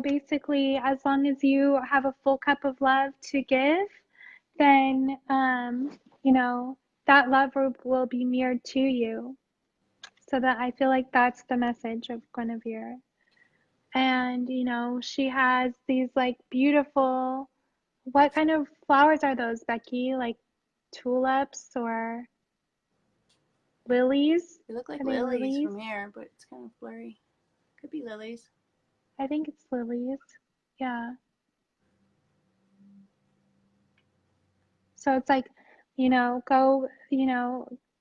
Speaker 2: basically, as long as you have a full cup of love to give, then, that love will be mirrored to you. So that I feel like that's the message of Guinevere. And, she has these like beautiful, what kind of flowers are those, Becky? Like tulips or lilies?
Speaker 4: They look like
Speaker 2: Are they
Speaker 4: lilies from here, but it's kind of blurry. Could be lilies.
Speaker 2: I think it's lilies. Yeah. So it's like, go,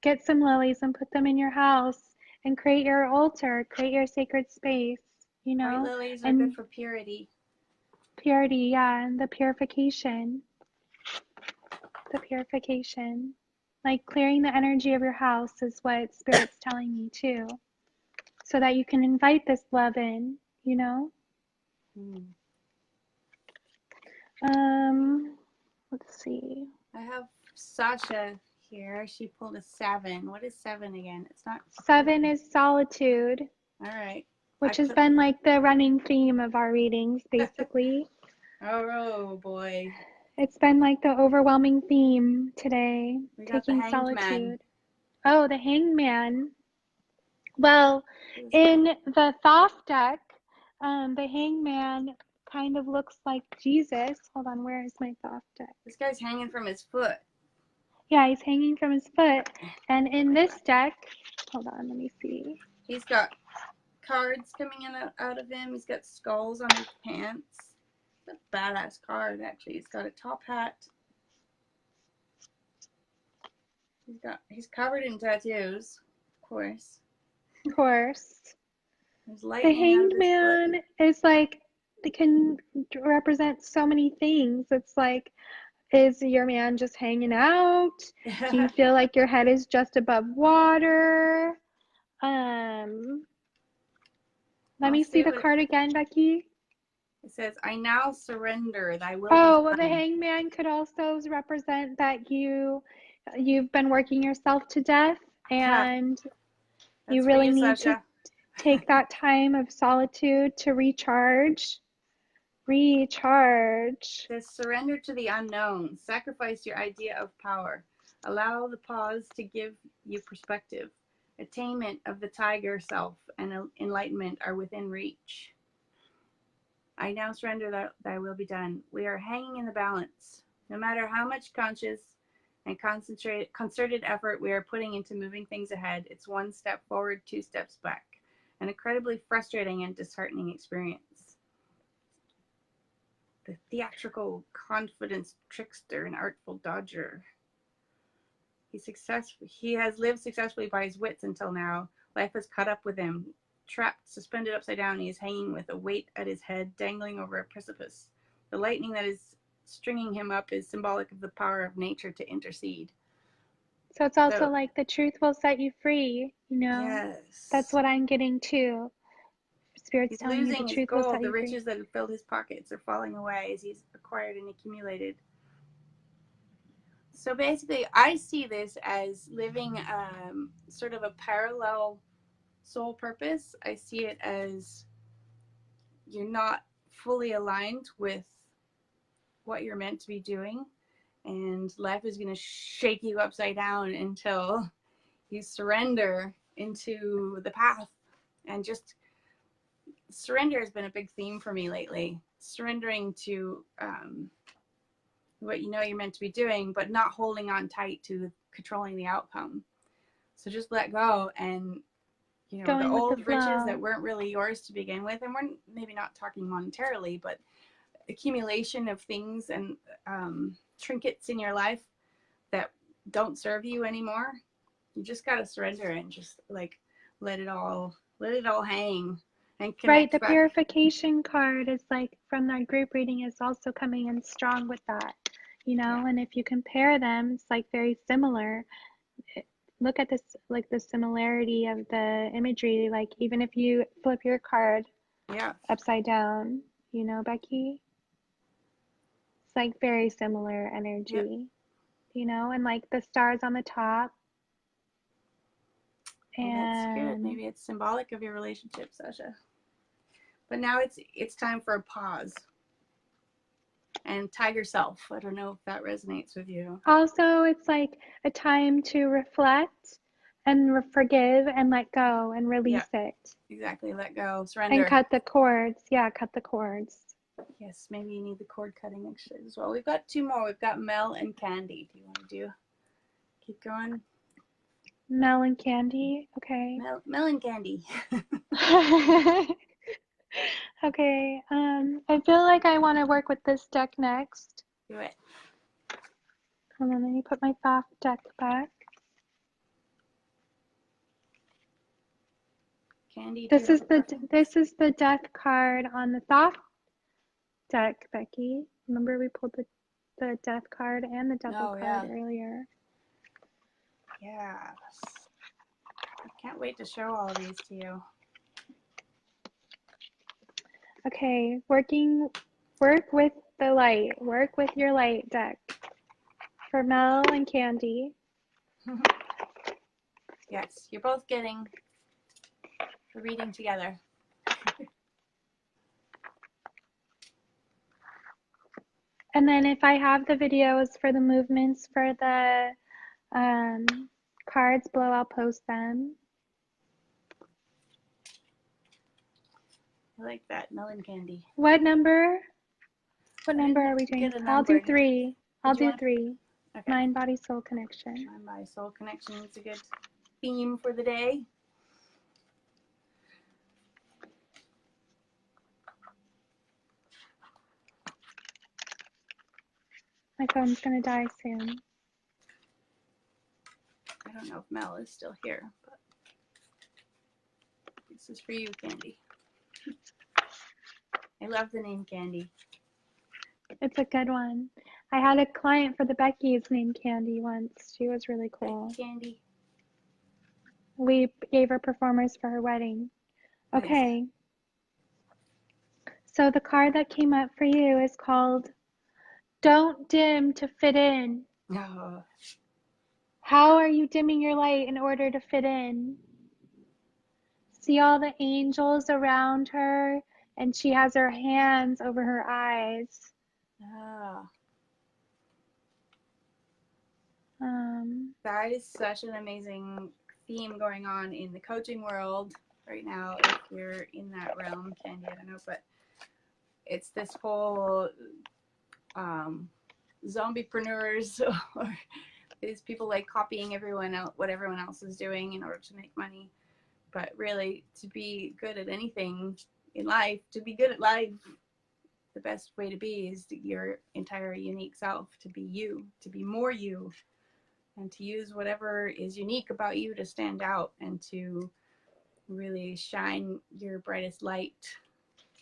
Speaker 2: get some lilies and put them in your house and create your altar, create your sacred space,
Speaker 4: White lilies are
Speaker 2: and
Speaker 4: good for purity.
Speaker 2: purity, yeah, and the purification. Like clearing the energy of your house is what Spirit's telling me too. So that you can invite this love in, Let's see.
Speaker 4: I have Sasha here. She pulled a 7. What is 7 again? It's not.
Speaker 2: 7 is solitude.
Speaker 4: All right.
Speaker 2: Which has been like the running theme of our readings, basically.
Speaker 4: Oh boy.
Speaker 2: It's been like the overwhelming theme today.
Speaker 4: We got
Speaker 2: taking
Speaker 4: the Hanged
Speaker 2: solitude.
Speaker 4: Man.
Speaker 2: Oh, the Hanged Man. Well, in the Thoth deck, the Hanged Man kind of looks like Jesus. Hold on, where is my Thoth deck?
Speaker 4: This guy's hanging from his foot.
Speaker 2: Yeah, he's hanging from his foot. And in this deck, hold on, let me see.
Speaker 4: He's got cards coming in out of him. He's got skulls on his pants. It's a badass card, actually. He's got a top hat. He's covered in tattoos, of course.
Speaker 2: Of course.
Speaker 4: There's
Speaker 2: The
Speaker 4: lightning
Speaker 2: Hanged
Speaker 4: out of his
Speaker 2: Man is like, it can represent so many things. It's like, is your man just hanging out?
Speaker 4: foot.
Speaker 2: Do you feel like your head is just above water? Let me see the card again, Becky.
Speaker 4: It says, I now surrender, thy will
Speaker 2: Oh,
Speaker 4: be
Speaker 2: well, the
Speaker 4: done.
Speaker 2: Hangman could also represent that you've been working yourself to death, and you really need to take that time of solitude to recharge. Recharge.
Speaker 4: It says, surrender to the unknown. Sacrifice your idea of power. Allow the pause to give you perspective. Attainment of the tiger self and enlightenment are within reach. I now surrender that thy will be done. We are hanging in the balance. No matter how much conscious and concerted effort we are putting into moving things ahead, it's 1 step forward, 2 steps back. An incredibly frustrating and disheartening experience. The theatrical confidence trickster and artful dodger. He has lived successfully by his wits until now. Life has caught up with him. Trapped, suspended upside down, he is hanging with a weight at his head, dangling over a precipice. The lightning that is stringing him up is symbolic of the power of nature to intercede.
Speaker 2: So it's also like the truth will set you free,
Speaker 4: Yes.
Speaker 2: That's what I'm getting too. Spirit's telling me the truth will set you free.
Speaker 4: The riches that have filled his pockets are falling away as he's acquired and accumulated. So basically, I see this as living sort of a parallel soul purpose. I see it as you're not fully aligned with what you're meant to be doing, and life is going to shake you upside down until you surrender into the path. And just surrender has been a big theme for me lately. Surrendering to what you know you're meant to be doing, but not holding on tight to controlling the outcome. So just let go, and you know, the
Speaker 2: Going with the
Speaker 4: old riches
Speaker 2: flow.
Speaker 4: that weren't really yours to begin with, and we're maybe not talking monetarily, but accumulation of things and trinkets in your life that don't serve you anymore. You just got to surrender and just like let it all hang and
Speaker 2: Right,
Speaker 4: connect
Speaker 2: the
Speaker 4: back.
Speaker 2: purification card is like from that group reading is also coming in strong with that, you know,
Speaker 4: Yeah.
Speaker 2: and if you compare them, it's like very similar. Look at this, like the similarity of the imagery, like even if you flip your card
Speaker 4: Yeah.
Speaker 2: upside down, you know, Becky, it's like very similar
Speaker 4: Yep.
Speaker 2: energy, you know, and like the stars on the top.
Speaker 4: Well, that's good.
Speaker 2: And
Speaker 4: Maybe it's symbolic of your relationship, Sasha. But now it's time for a pause. And Tiger Self. I don't know if that resonates with you.
Speaker 2: also, it's like a time to reflect and forgive and let go and release it
Speaker 4: Exactly. Let go.
Speaker 2: and
Speaker 4: Surrender.
Speaker 2: cut the cords. Yeah, cut the cords.
Speaker 4: Yes, maybe you need the cord cutting actually as well. We've got two more. We've got Mel and Candy. Do you want to keep going?
Speaker 2: Mel and Candy. Okay.
Speaker 4: Mel and Candy.
Speaker 2: Okay. I feel like I want to work with this deck next.
Speaker 4: Do it.
Speaker 2: Hold on, let me put my Thoth deck back.
Speaker 4: Candy,
Speaker 2: This is the death card on the Thoth deck, Becky. Remember we pulled the death card and the devil card earlier.
Speaker 4: Yes. I can't wait to show all of these to you.
Speaker 2: Okay, work with the light. Work with your light deck. For Mel and Candy.
Speaker 4: Yes, you're both getting the reading together.
Speaker 2: And then if I have the videos for the movements for the cards below, I'll post them.
Speaker 4: I like that. Mel and Candy.
Speaker 2: What number? What number are we doing? I'll do 3. I'll do 3.
Speaker 4: Okay.
Speaker 2: Mind, body, soul connection.
Speaker 4: Mind, body, soul connection is a good theme for the day.
Speaker 2: My phone's gonna die soon.
Speaker 4: I don't know if Mel is still here, but this is for you, Candy. I love the name Candy.
Speaker 2: It's a good one. I had a client for the Becky's named Candy once. She was really cool.
Speaker 4: Hi, Candy.
Speaker 2: We gave her performers for her wedding. Okay.
Speaker 4: Nice.
Speaker 2: So the card that came up for you is called Don't Dim to Fit In.
Speaker 4: Oh.
Speaker 2: How are you dimming your light in order to fit in? See all the angels around her, and she has her hands over her eyes.
Speaker 4: Oh.
Speaker 2: Um,
Speaker 4: That is such an amazing theme going on in the coaching world right now. If you're in that realm, Candy, I don't know, but it's this whole zombiepreneurs or these people like copying everyone else, what everyone else is doing in order to make money. But really, to be good at anything in life, to be good at life, the best way to be is your entire unique self, to be you, to be more you, and to use whatever is unique about you to stand out and to really shine your brightest light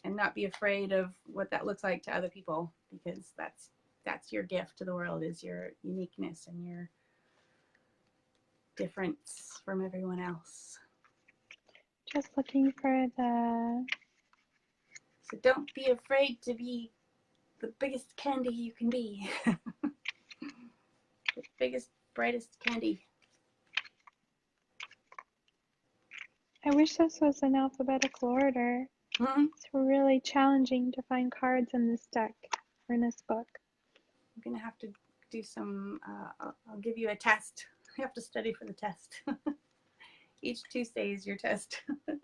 Speaker 4: and not be afraid of what that looks like to other people, because that's your gift to the world, is your uniqueness and your difference from everyone else.
Speaker 2: just looking for the...
Speaker 4: So don't be afraid to be the biggest Candy you can be. biggest, brightest candy.
Speaker 2: I wish this was in alphabetical order.
Speaker 4: Mm-hmm.
Speaker 2: It's really challenging to find cards in this deck or in this book.
Speaker 4: I'm going to have to do some, I'll give you a test. You have to study for the test. Each Tuesday is your test. I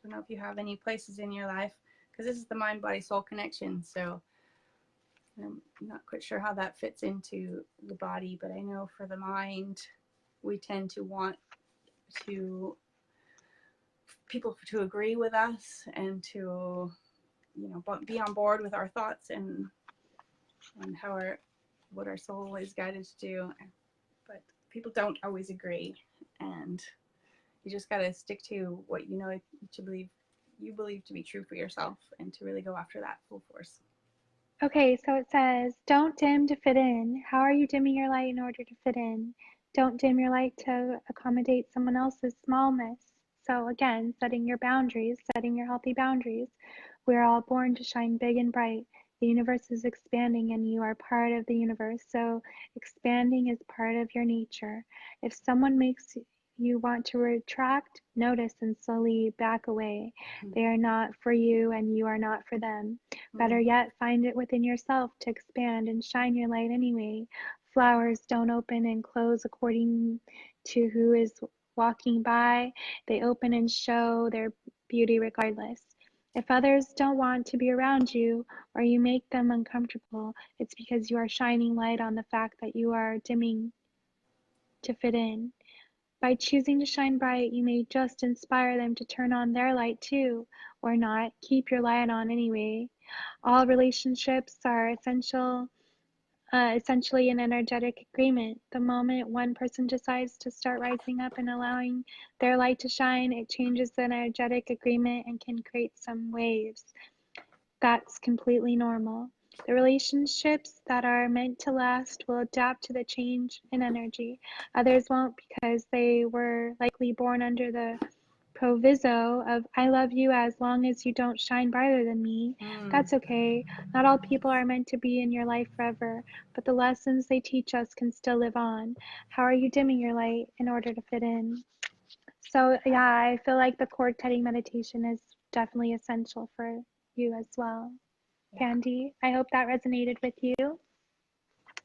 Speaker 4: don't know if you have any places in your life, because this is the mind, body, soul connection. So I'm not quite sure how that fits into the body, but I know for the mind, we tend to want to people to agree with us and to, you know, be on board with our thoughts and how what our soul is guided to do. But people don't always agree, and you just got to stick to what you know you believe to be true for yourself, and to really go after that full force.
Speaker 2: Okay, so it says, don't dim to fit in. How are you dimming your light in order to fit in? Don't dim your light to accommodate someone else's smallness. So again, setting your boundaries, setting your healthy boundaries. We're all born to shine big and bright. The universe is expanding and you are part of the universe. So expanding is part of your nature. If someone makes you want to retract, notice and slowly back away. They are not for you and you are not for them. Better yet, find it within yourself to expand and shine your light anyway. Flowers don't open and close according to who is walking by. They open and show their beauty regardless. If others don't want to be around you or you make them uncomfortable, it's because you are shining light on the fact that you are dimming to fit in. By choosing to shine bright, you may just inspire them to turn on their light too, or not. Keep your light on anyway. All relationships are essentially an energetic agreement. The moment one person decides to start rising up and allowing their light to shine, it changes the energetic agreement and can create some waves. That's completely normal. The relationships that are meant to last will adapt to the change in energy. Others won't because they were likely born under the proviso of I love you as long as you don't shine brighter than me. That's okay. Not all people are meant to be in your life forever, but the lessons they teach us can still live on. How are you dimming your light in order to fit in? So yeah, I feel like the cord cutting meditation is definitely essential for you as well. Candy, I hope that resonated with you.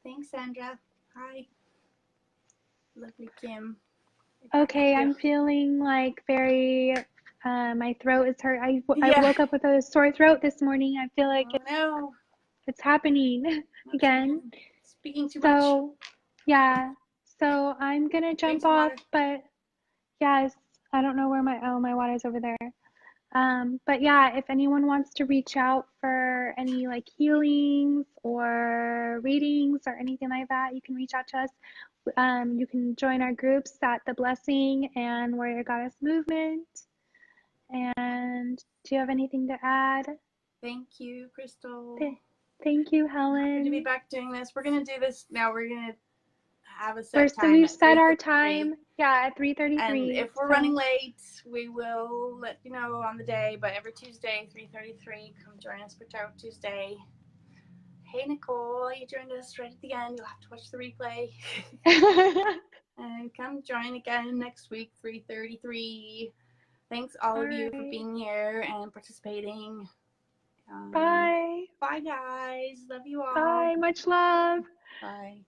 Speaker 4: Thanks, Sandra. Hi. Lovely Kim.
Speaker 2: Okay, I'm feeling like very, my throat is hurt. I woke up with a sore throat this morning. I feel like it's happening again.
Speaker 4: Speaking too much.
Speaker 2: So, yeah. So I'm gonna jump off, but yes, I don't know where my water's over there. But yeah, if anyone wants to reach out for any like healings or readings or anything like that, you can reach out to us. You can join our groups at The Blessing and Warrior Goddess Movement. And do you have anything to add?
Speaker 4: Thank you, Crystal.
Speaker 2: Thank you, Helen.
Speaker 4: Happy to be back doing this. We're going to do this now. We're going to have a set
Speaker 2: First,
Speaker 4: time.
Speaker 2: we've set our time, at 3:33.
Speaker 4: And if we're running late, we will let you know on the day. But every Tuesday, 3:33, come join us for Tarot Tuesday. Hey, Nicole, you joined us right at the end. You'll have to watch the replay. And come join again next week, 3:33. Thanks all of you for being here and participating.
Speaker 2: Bye.
Speaker 4: Bye, guys. Love you all.
Speaker 2: Bye. Much love.
Speaker 4: Bye.